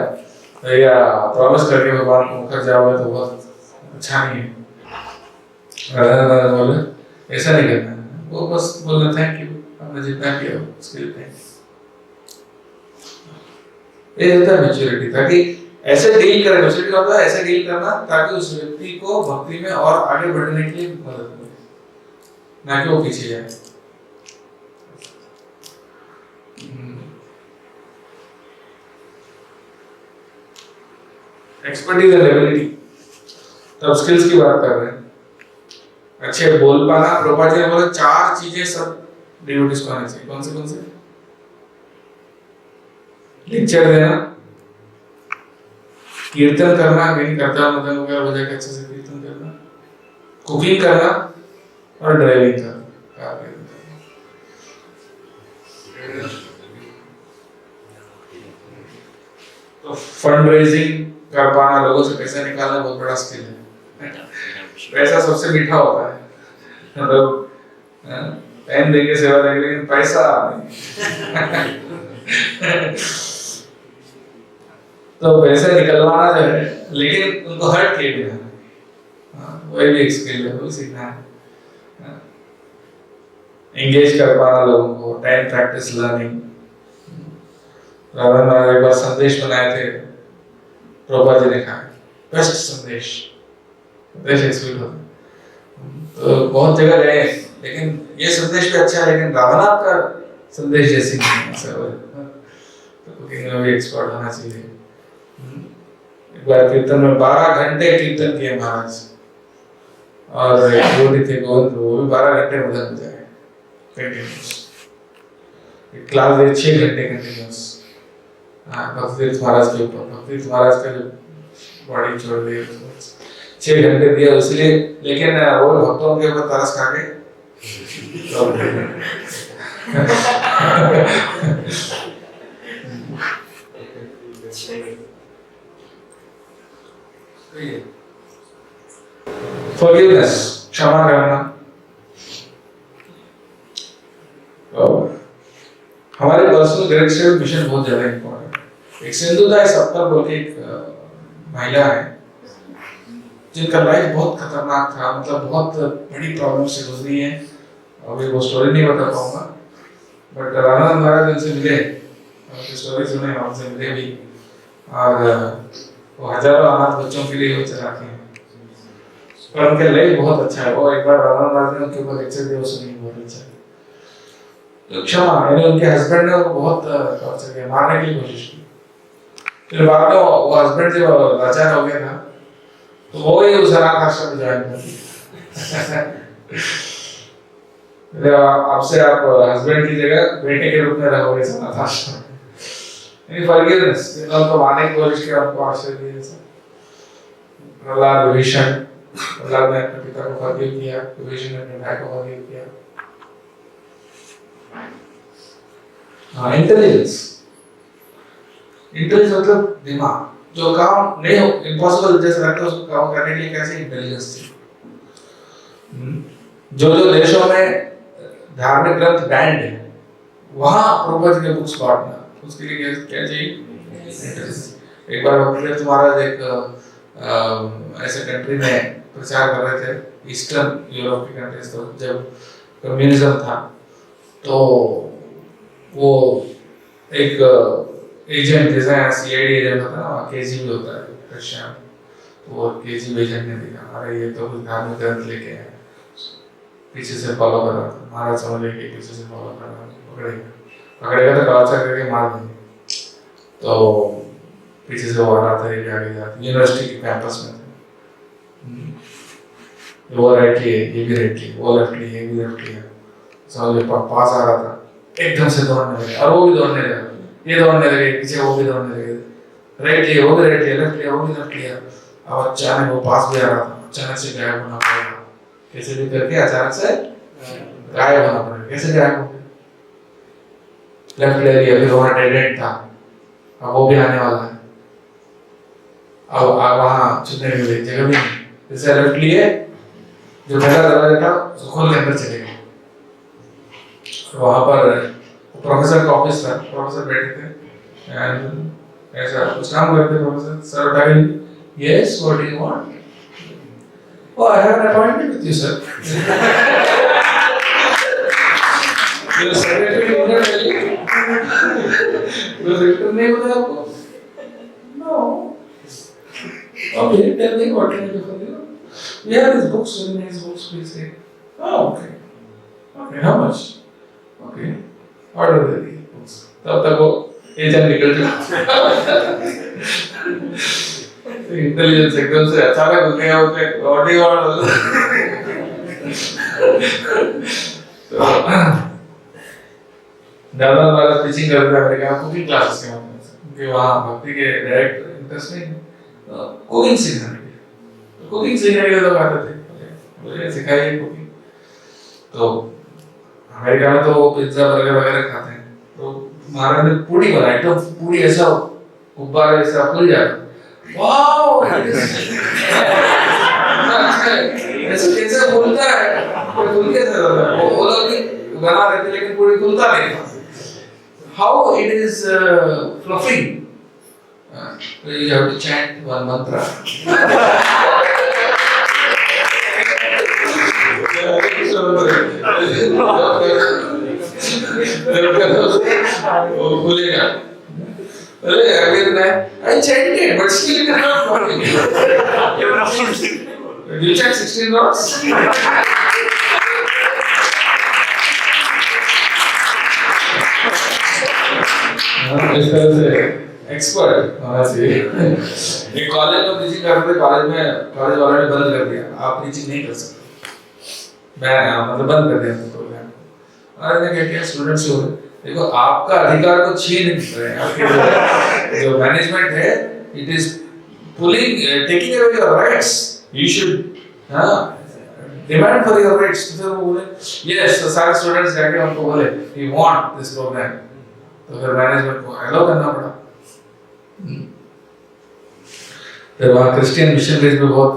भैया प्रॉमिस करके भगवान को मुकर जाओगे तो बहुत अच्छा नहीं है। राधा बोले ऐसा नहीं करना, वो बस बोलना थैंक यू, आपने जितना किया उसके लिए थैंक यू। ये होता है मैच्योरिटी, ताकि ऐसे डील करें। मैच्योरिटी होता है ऐसे डील करना ताकि उस व्यक्ति को भक्ति में और आगे बढ़ने के लिए मदद मिले, ना कि वो पीछे जाए। एक्सपर्टीज एंड एबिलिटी, तब स्किल्स की बात कर रहे हैं। अच्छे बोल पाना, प्रभुपाद जी ने बोला 4 चीजें सब डिवोटीज को आनी चाहिए। कौन से? लेक्चर देना, कीर्तन करना, कहीं करता मदन वगैरह बजा के अच्छे से कीर्तन करना, कुकिंग करना और ड्राइविंग करना। तो फंड रेजिंग कर पाना, लोगों से पैसा निकालना बहुत बड़ा स्किल है। पैसा सबसे मीठा होता है, मतलब टाइम देंगे, सेवा देंगे, लेकिन पैसा नहीं। तो पैसे निकलवाना जो है, लेकिन उनको हर्ट किए बिना, वो भी एक स्किल है, वो सीखना है। एंगेज कर पाना लोगों को, टाइम प्रैक्टिस लर्निंग। राधा महाराज एक बार संदेश बनाए थे, प्रभुपाद जी ने कहा बेस्ट संदेश, संदेश एक्सक्यूट होता। तो बहुत जगह गए, लेकिन ये संदेश भी अच्छा है, लेकिन राधानाथ का संदेश जैसी नहीं है। तो कुकिंग में भी एक्सपर्ट होना चाहिए। एक बार कीर्तन में 12 घंटे कीर्तन किए महाराज, और एक डिवोटी थे गोविंद, वो भी 12 घंटे मदन बजाए कंटिन्यूस। क्लास दे 6 घंटे कंटिन्यूस। भक्तितीर्थ महाराज के ऊपर, भक्तितीर्थ महाराज का जो बॉडी छोड़ दी 6 घंटे दिया इसलिए, लेकिन वो भक्तों के ऊपर तरस खा के फॉरगिवनेस, क्षमा करना। हमारे पर्सनल ग्रेड से मिशन बहुत ज्यादा इम्पोर्टेंट। एक सिंधुदाई सप्तर बोल के एक महिला है, जिनका लाइफ बहुत खतरनाक था, मतलब बहुत बड़ी प्रॉब्लम से गुजरी है। अभी वो स्टोरी नहीं बता पाऊंगा, बट राधा महाराज उनसे मिले, उनकी स्टोरी सुने, उनसे मिले भी, और वो हजारों अनाथ बच्चों के लिए वो चलाते हैं। पर उनका लाइफ बहुत अच्छा है। वो एक बार राधा महाराज ने उनके ऊपर लेक्चर दिया, सुनी, बहुत अच्छा है। तो क्षमा, यानी उनके हस्बैंड ने उनको बहुत टॉर्चर किया, मारने की कोशिश की। फिर बाद में वो हस्बैंड जब लाचार हो गया था, तो वो ही उस अनाथ आश्रम में ज्वाइन कर दिया। आपसे आप हस्बैंड की जगह बेटे के रूप में रहोगे इस अनाथ आश्रम में। यानी फॉरगिवनेस, उनको मारने की कोशिश की, उनको आश्रय दिया। प्रहलाद, विभीषण, प्रहलाद ने अपने पिता को फॉरगिव किया, विभीषण ने अपने भाई को फॉरगिव किया। हाँ, इंटेलिजेंस, इंटेलिजेंस मतलब दिमाग, जो काम नहीं हो, इम्पॉसिबल जैसे लगता है, उसको काम करने के लिए कैसे इंटेलिजेंस चाहिए। जो देशों में धार्मिक ग्रंथ बैंड है, वहां प्रभुपाद जी के बुक्स बांटना, उसके लिए क्या चाहिए? इंटेलिजेंस। एक बार भक्तितीर्थ महाराज एक ऐसे कंट्री में प्रचार कर रहे थे ईस्टर्न यूरोप की कंट्रीज, तो जब कम्युनिज्म था तो वो एक एजेंट जैसा सीआईडी एजेंट होता है ना, केजीबी होता है रशिया में, तो वो केजीबी एजेंट ने देखा अरे ये तो कुछ धार्मिक ग्रंथ लेके आए, पीछे से फॉलो कर रहा था, महाराज समझ गए कि पीछे से फॉलो कर रहा है, पकड़ेगा तो टॉर्चर करके मार देंगे, तो पीछे से वो आ रहा था, ये आगे जाता, यूनिवर्सिटी के कैंपस में थे, वो राइट लिए, ये भी राइट लिए, वो लेफ्ट लिए, ये भी लेफ्ट लिया, समझ पास आ रहा था, एकदम से दौड़ने लगे और वो भी दौड़ने लगा, ये दौड़ने लगे पीछे, वो भी दौड़ने लगे, राइट लिए, वो भी राइट लिया, लेफ्ट लिया, वो भी लेफ्ट लिया, अब अचानक वो पास भी आ रहा था, अचानक से गायब होना पड़ेगा, कैसे भी करके अचानक से गायब होना पड़ेगा, कैसे गायब हो गया, लेफ्ट ले लिया, फिर वहाँ डेड था, अब वो भी आने वाला है, अब वहाँ छुपने के लिए जगह भी नहीं, जैसे लेफ्ट लिए, जो पहला दरवाजा था उसको खोल के अंदर चले गए, वहाँ पर प्रोफेसर का ऑफिस था, प्रोफेसर बैठे थे एंड ऐसा कुछ काम करते थे प्रोफेसर, सर उठाएंगे, yes what do you want, oh I have an appointment with you sir, you secretary in Delhi, you return नहीं होता आपको, no, okay tell me what can I do for you, we have this books, very nice books, please take, okay okay how much, okay order दे दी books, तब तक वो agent निकल चुका, इंटेलिजेंस एकदम से अचानक हो गया, ओके ऑडी ऑर्डर, तो दादा हमारा टीचिंग करते थे अमेरिका, कुकिंग क्लासेस के माध्यम से, क्योंकि वहाँ भक्ति के डायरेक्ट इंटरेस्ट नहीं, कुकिंग सीखने के, कुकिंग सीखने के लिए लोग आते थे, मुझे सिखाइए कुकिंग, तो अमेरिका में तो पिज्जा बर्गर वगैरह खाते हैं, तो महाराज ने पूड़ी बनाई, तो पूड़ी ऐसा गुब्बारे ऐसा फूल जाता, वाओ ऐसे कैसे फूलता है, फूल कैसे होता है, वो लोग भी बना रहे थे लेकिन पूड़ी फूलता नहीं था, how it is fluffy, you have to chant one mantra, वो भूलेगा, अरे अगले दिन I chanted it but still it is not working, you check 16 rods, इस तरह से एक्सपर्ट होना चाहिए, एक कॉलेज में टीचिंग करते थे, कॉलेज वालों ने बंद कर दिया, आप टीचिंग नहीं कर सकते, मैं मतलब बंद कर दिया प्रोग्राम, और मैंने क्या स्टूडेंट्स को देखो आपका अधिकार को छीन नहीं रहे, आपके जो मैनेजमेंट है it is pulling taking away your rights, you should demand for your rights, तो वो बोले यस, तो सारे स्टूडेंट्स जाके उनको बोले वी वांट दिस प्रोग्राम, तो फिर मैनेजमेंट को अलाउ करना पड़ा, फिर वहाँ क्रिश्चियन मिशनरीज भी बहुत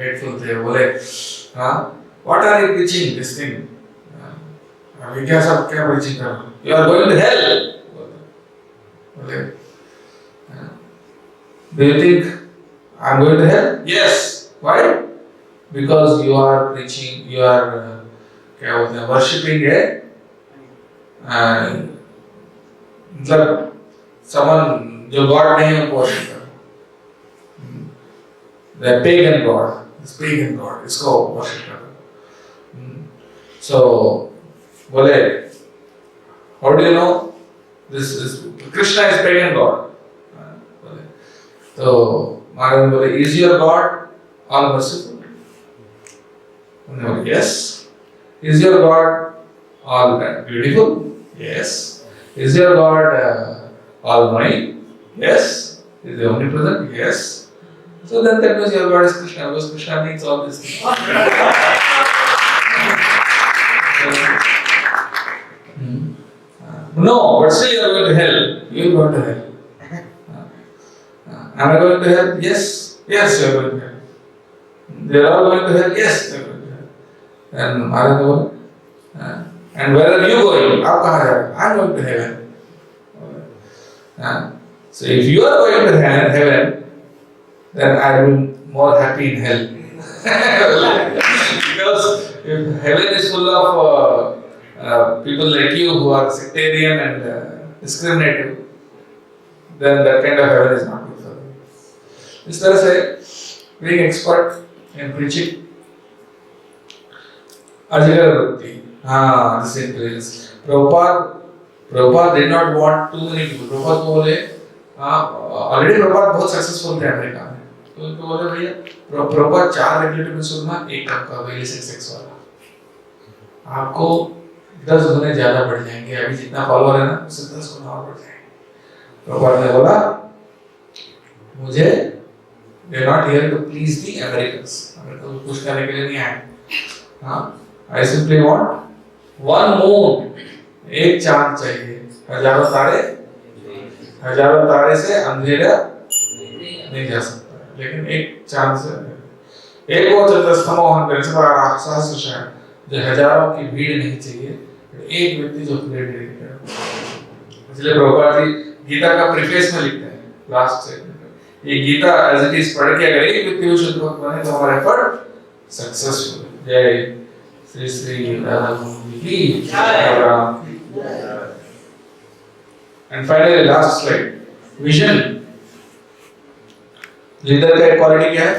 हेटफुल थे, बोले हाँ what are you preaching this thing, अभी क्या सब क्या प्रीचिंग कर रहे हो, you are going to hell, बोले do you think I am going to hell, yes why, because you are preaching, you are क्या बोलते हैं वर्शिपिंग है, मतलब समन जो गॉड नहीं है उनको वर्शिप करो, the pagan God, this pagan God, इसको वर्शिप करो, सो बोले how do you know this is Krishna is pagan god, तो महाराज बोले is your God all merciful, उन्होंने yes, is your God all beautiful, yes, is your God all knowing, yes, is he omnipresent, yes, so then that means your God is Krishna, because Krishna means all these things. No, but still you are going to hell. You are going to hell. Am I going to hell? Yes. Yes, you are going to hell. They are all going to hell. Yes, they are going to hell. And Maharaj बोले, and where are you going? आप कहाँ जा रहे हो? I am going to heaven. So if you are going to heaven, then I will be more happy in hell. Because if heaven is full of people like you who are sectarian and discriminative, then that kind of heaven is not good for you. इस तरह से being expert in preaching, अजगर वृत्ति, हाँ, this is Prabhupada did not want too many people. Prabhupada को बोले, already Prabhupada बहुत successful थे अमेरिका में, तो उनको बोले भैया, Prabhupada 4 रेगुलेटर में सुनना, 1 कप का वेली सेक्स वाला, आपको 10 गुने ज्यादा बढ़ जाएंगे, अभी जितना फॉलोअर है ना, उससे 10 गुना और बढ़ जाएंगे। Prabhupada ने बोला, मुझे they are not here to please the Americans, America को खुश करने के लिए नहीं आए, हाँ, I simply want one moon, एक चांद चाहिए, हजारों तारे से अंधेरा नहीं जा सकता, लेकिन एक चांद से एक वो चतुस्तमोहन सहस्र जो हजारों की भीड़ नहीं चाहिए, एक व्यक्ति जो प्रेरित करे। इसलिए प्रभुपाद जी गीता का प्रीफेस में लिखते हैं लास्ट से, ये गीता एज इट इज पढ़ के अगर एक व्यक्ति को शुद्ध भक्त बने तो हमारा एफर्ट सक्सेसफुल। जय श्री श्री राधा गोविंद की जय। And finally last slide, vision. Leader का एक क्वालिटी क्या है?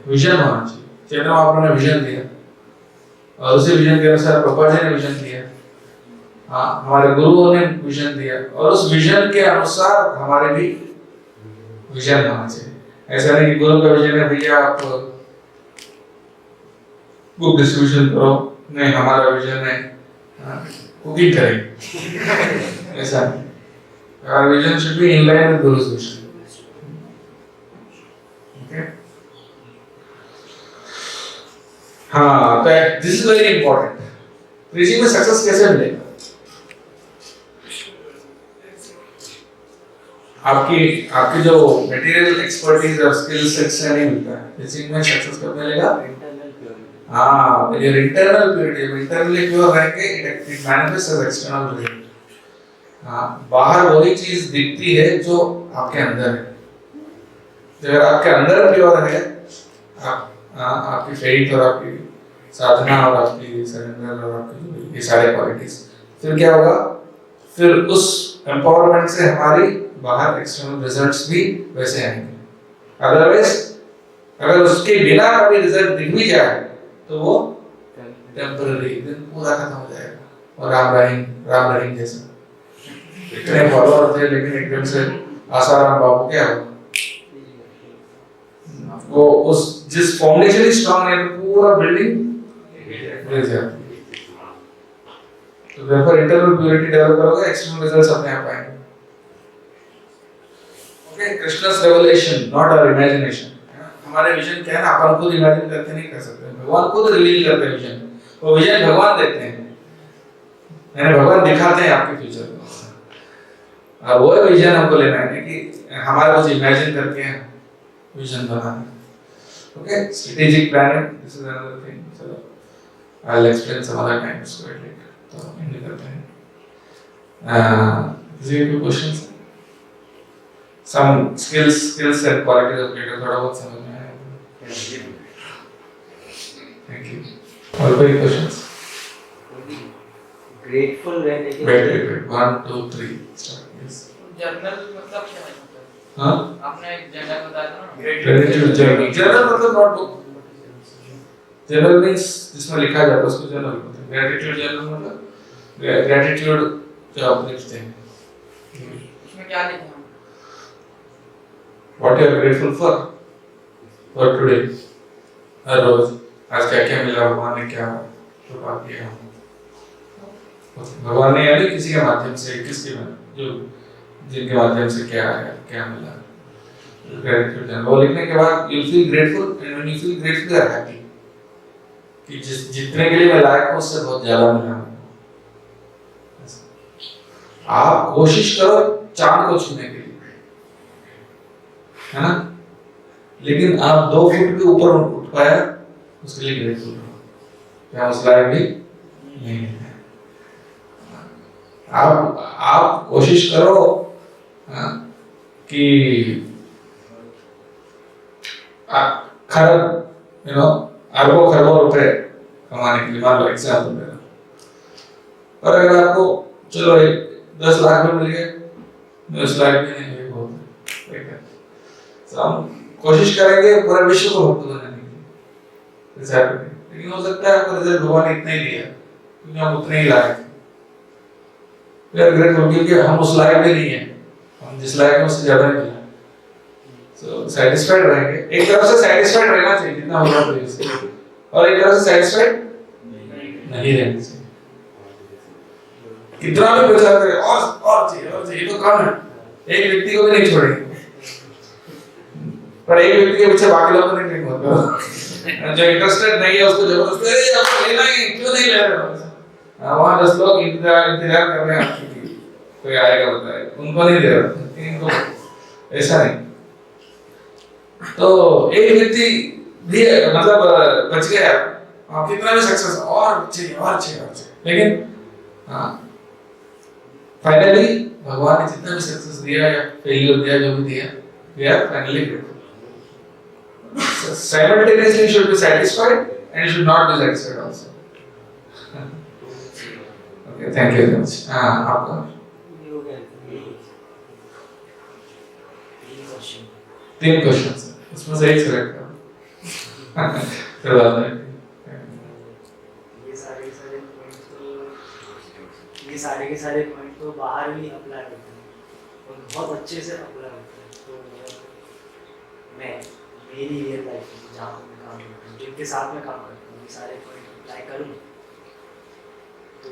विजन होना चाहिए। चैतन्य महाप्रभु ने विजन दिया और उसी विजन के अनुसार प्रभुपाद जी ने विजन दिया, हाँ, हमारे गुरुओं ने विजन दिया और उस विजन के अनुसार हमारे भी विजन होना चाहिए। ऐसा नहीं कि गुरु का विजन है भैया आप बुक डिस्ट्रीब्यूशन करो, नहीं हमारा विजन है कुकिंग करेंगे, ऐसा नहीं। Our vision should be in line with Guru's vision. Okay? हाँ, तो this is very important. Preaching में सक्सेस कैसे मिलेगा? आपकी जो मटेरियल एक्सपर्टीज और स्किल सेट से नहीं मिलता है, प्रीचिंग में सक्सेस कब मिलेगा? हाँ, your internal purity, internally pure रहेंगे, it manifests as external purity. हाँ, बाहर वही चीज दिखती है जो आपके अंदर है। अगर आपके अंदर प्योर है, आपकी फेथ और आपकी साधना और आपकी सरेंडर और आपकी ये सारे क्वालिटीज, फिर क्या होगा? फिर उस एम्पावरमेंट से हमारी बाहर एक्सटर्नल रिजल्ट्स भी वैसे आएंगे। अदरवाइज अगर उसके बिना कभी रिजल्ट दिख भी जाए तो वो टेम्पररी, दिन पूरा खत्म हो जाएगा। और राम रहीम जैसा इतने फॉलोअर थे लेकिन एकदम से आसाराम बाबू क्या हुआ? वो उस जिस फाउंडेशन ही स्ट्रांग है तो पूरा बिल्डिंग गिर जाती है। तो therefore इंटरनल प्योरिटी डेवलप करोगे, एक्सटर्नल रिजल्ट्स अपने आप आएंगे। Okay, Krishna's revelation not our imagination। हमारे विजन क्या है ना, अपन खुद इमेजिन करके नहीं कर सकते, भगवान खुद रिवील करते हैं विजन। वो विजन भगवान देते हैं, यानी भगवान दिखाते हैं आपके फ्यूचर को। और वो विजन हमको लेना है कि हमारे कुछ इमेजिन करके विजन बनाना। Okay, strategic planning, this is another thing. चलो I will explain some other time इसको लेकर, तो एंड करते हैं। इज देयर कोई questions? Some skills and qualities of leader थोड़ा बहुत समझ में आया? Thank you. और कोई questions? Grateful when taking Wait. 1 2 3 start. Yes. Journal मतलब क्या है? हाँ? आपने एक जर्नल बताया था ना? Gratitude journal. Journal मतलब notebook. Journal means जिसमें लिखा जाता है उसको journal बोलते हैं। Gratitude journal मतलब gratitude जो आप लिखते हैं। उसमें क्या लिखा है? What you are grateful for today? हर रोज आज क्या क्या मिला, भगवान ने क्या कृपा किया, भगवान ने यानी किसी के माध्यम से, किसके जो जिनके माध्यम से क्या आया, क्या मिला। ग्रेटिट्यूड जर्नल वो लिखने के बाद you feel grateful, and when you feel grateful you are happy कि जितने के लिए मैं लायक हूं उससे बहुत ज्यादा मिला। आप कोशिश करो चांद को छूने के लिए, है ना, लेकिन आप 2 फुट के ऊपर उठ पाया उसके लिए ग्रेटफुल हो, क्या उस लायक भी नहीं है। आप कोशिश करो कि खरब यू नो अरबों खरबों रुपए कमाने के लिए, मान लो एग्जाम्पल मेरा, और अगर आपको चलो 10 लाख में मिल गए, 10 लाख में नहीं मिले, बहुत है, ठीक है। तो हम कोशिश करेंगे पूरे विश्व को भक्त बनाने की, लेकिन हो सकता है आपको रिजल्ट भगवान ने इतना ही दिया क्योंकि हम उतने ही लायक हैं। वी आर ग्रेटफुल क्योंकि हम उस लायक भी नहीं है, हम जिस लायक हैं उससे ज्यादा मिला। सो सेटिस्फाइड रहेंगे, एक तरफ से सेटिस्फाइड रहना चाहिए जितना हो रहा है, और एक तरफ से सेटिस्फाइड नहीं रहना चाहिए। कितना भी प्रचार करे और चाहिए तो कम है, एक व्यक्ति को भी नहीं छोड़ेंगे, पर एक व्यक्ति के पीछे बाकी लोग नहीं करेंगे। जो इंटरेस्टेड नहीं है उसको जबरदस्ती अरे आपको लेना ही क्यों नहीं ले रहे हो, वहाँ 10 लोग इंतजार कर रहे हैं आपकी कोई आएगा बताएगा, उनको नहीं दे रहा, इनको ऐसा नहीं। तो एक व्यक्ति भी मतलब बच गया, आप कितना भी सक्सेस और चाहिए, लेकिन हाँ फाइनली भगवान ने जितना भी सक्सेस दिया या फेलियर दिया, जो भी दिया, we are finally grateful. So, simultaneously you should be satisfied and you should not be satisfied also. Okay, thank you very much. आपका तीन क्वेश्चन उसमें से एक सिलेक्ट करो। फिर बाद में ये सारे के सारे पॉइंट तो बाहर भी अप्लाई होते हैं और बहुत अच्छे से अप्लाई होते हैं। तो मैं मेरी रियल लाइफ में जहाँ मैं काम करता हूँ, जिनके साथ में काम करता हूँ, ये सारे पॉइंट अप्लाई करूँ तो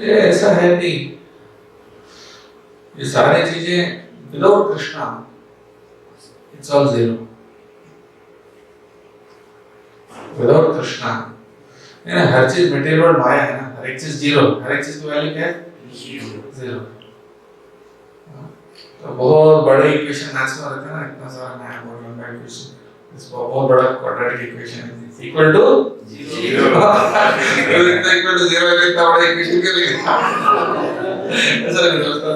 ये ऐसा है नहीं, ये सारी चीजें without Krishna it's all zero, without Krishna हर चीज मटेरियल वर्ल्ड माया है ना, हर एक चीज जीरो, हर एक चीज की वैल्यू क्या है, जीरो। तो बहुत बड़े इक्वेशन मैथ्स में रहता है ना, इतना सारा नया बहुत लंबा इक्वेशन, इसको बहुत बड़ा क्वाड्रेटिक इक्वेशन है इक्वल टू जीरो। इतना इक्वल टू जीरो है, इतना बड़ा इक्वेशन के लिए ऐसा नहीं होता।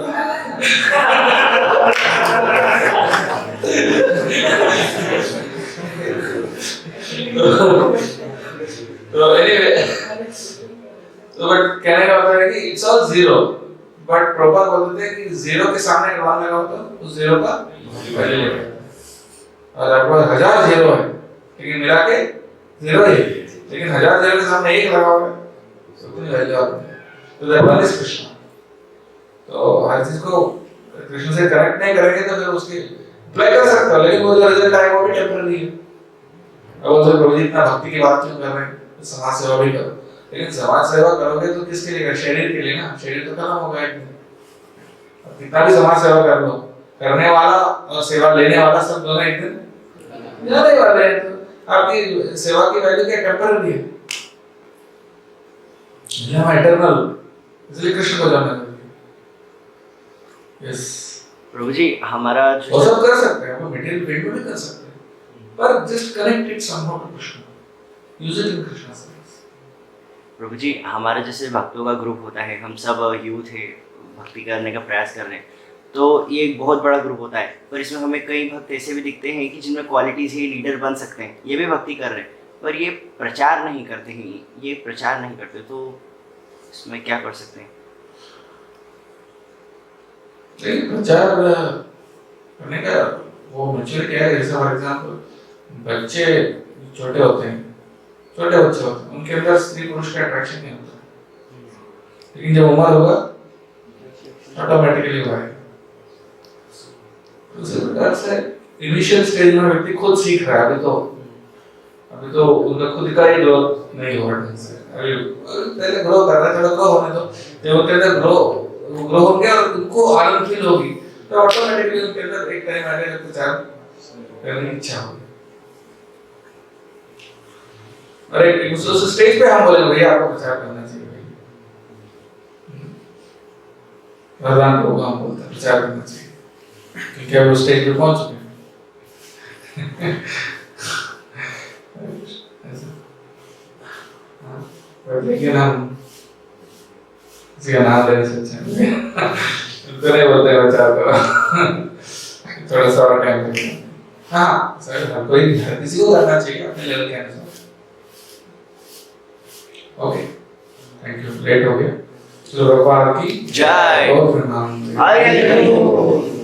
तो anyway, तो बट कहने का मतलब है कि it's all zero, but proper बोलते हैं कि जीरो के सामने एक वन लगाओ तो उस जीरो का वैल्यू लेगा, और आपको 1000 जीरो है लेकिन मिला के जीरो ही, लेकिन 1000 जीरो के सामने एक लगाओगे तो उतनी वैल्यू आती है। तो दैट वन इज कृष्ण। तो हर चीज को कृष्ण से कनेक्ट नहीं करेंगे तो फिर उसकी अप्लाई कर सकते हो, लेकिन वो जो रिजल्ट आएगा वो भी टेम्पररी है। अब तो प्रभु जी इतना भक्ति की बात क्यों कर रहे हैं, तो समाज सेवा भी करो, लेकिन समाज सेवा करोगे तो किसके लिए, शरीर के लिए ना, शरीर तो खत्म होगा एक दिन। कितना भी समाज सेवा कर लो, करने वाला और सेवा लेने वाला सब दोनों एक दिन जाने वाले हैं। तो आपकी सेवा की वैल्यू क्या, टेम्पररी है, हम इटर्नल, इसलिए कृष्ण को जानना चाहिए। यस प्रभु जी हमारा वो सब कर सकते हैं, हम मटेरियल फील्ड में भी कर सकते हैं, पर just connect it somehow to Krishna, use it in Krishna service. प्रभु जी हमारे जैसे भक्तों का ग्रुप होता है, हम सब यूथ है, भक्ति करने का प्रयास कर रहे हैं, तो ये एक बहुत बड़ा ग्रुप होता है, पर इसमें हमें कई भक्त ऐसे भी दिखते हैं कि जिनमें क्वालिटीज है, लीडर बन सकते हैं, ये भी भक्ति कर रहे हैं, पर ये प्रचार नहीं करते हैं, ये प्रचार नहीं करते, तो इसमें क्या कर सकते हैं? लेकिन प्रचार करने का वो मैच्योरिटी है, जैसे फॉर एग्जांपल बच्चे छोटे होते हैं, छोटे बच्चे होते हैं, उनके अंदर स्त्री पुरुष का अट्रैक्शन नहीं होता, लेकिन जब उम्र होगा ऑटोमेटिकली होगा। उसी प्रकार से इनिशियल स्टेज में व्यक्ति खुद सीख रहा है, अभी तो उनका खुद का ही ग्रोथ नहीं हो रहा है, अभी पहले ग्रो कर रहा है, थोड़ा ग्रो होने दो, जब उनके अंदर ग्रो होंगे और उनको आनंद फील होगी तो ऑटोमेटिकली उनके अंदर एक टाइम आएगा जब प्रचार करने की इच्छा होगी। और एक उस स्टेज पे हम बोलेंगे भैया आपको प्रचार करना चाहिए, भगवान को हम बोलते हैं प्रचार करना चाहिए, क्योंकि अब उस स्टेज पे पहुंच चुके हैं। लेकिन हम किसी का नाम लेने से अच्छा नहीं बोलते प्रचार करो, थोड़ा सा और टाइम लगेगा। हाँ सर, हर कोई हर किसी को करना चाहिए अपने लेवल के अनुसार। ओके, थैंक यू, लेट हो गया। सुरपाल की जय। और प्रणाम। आगे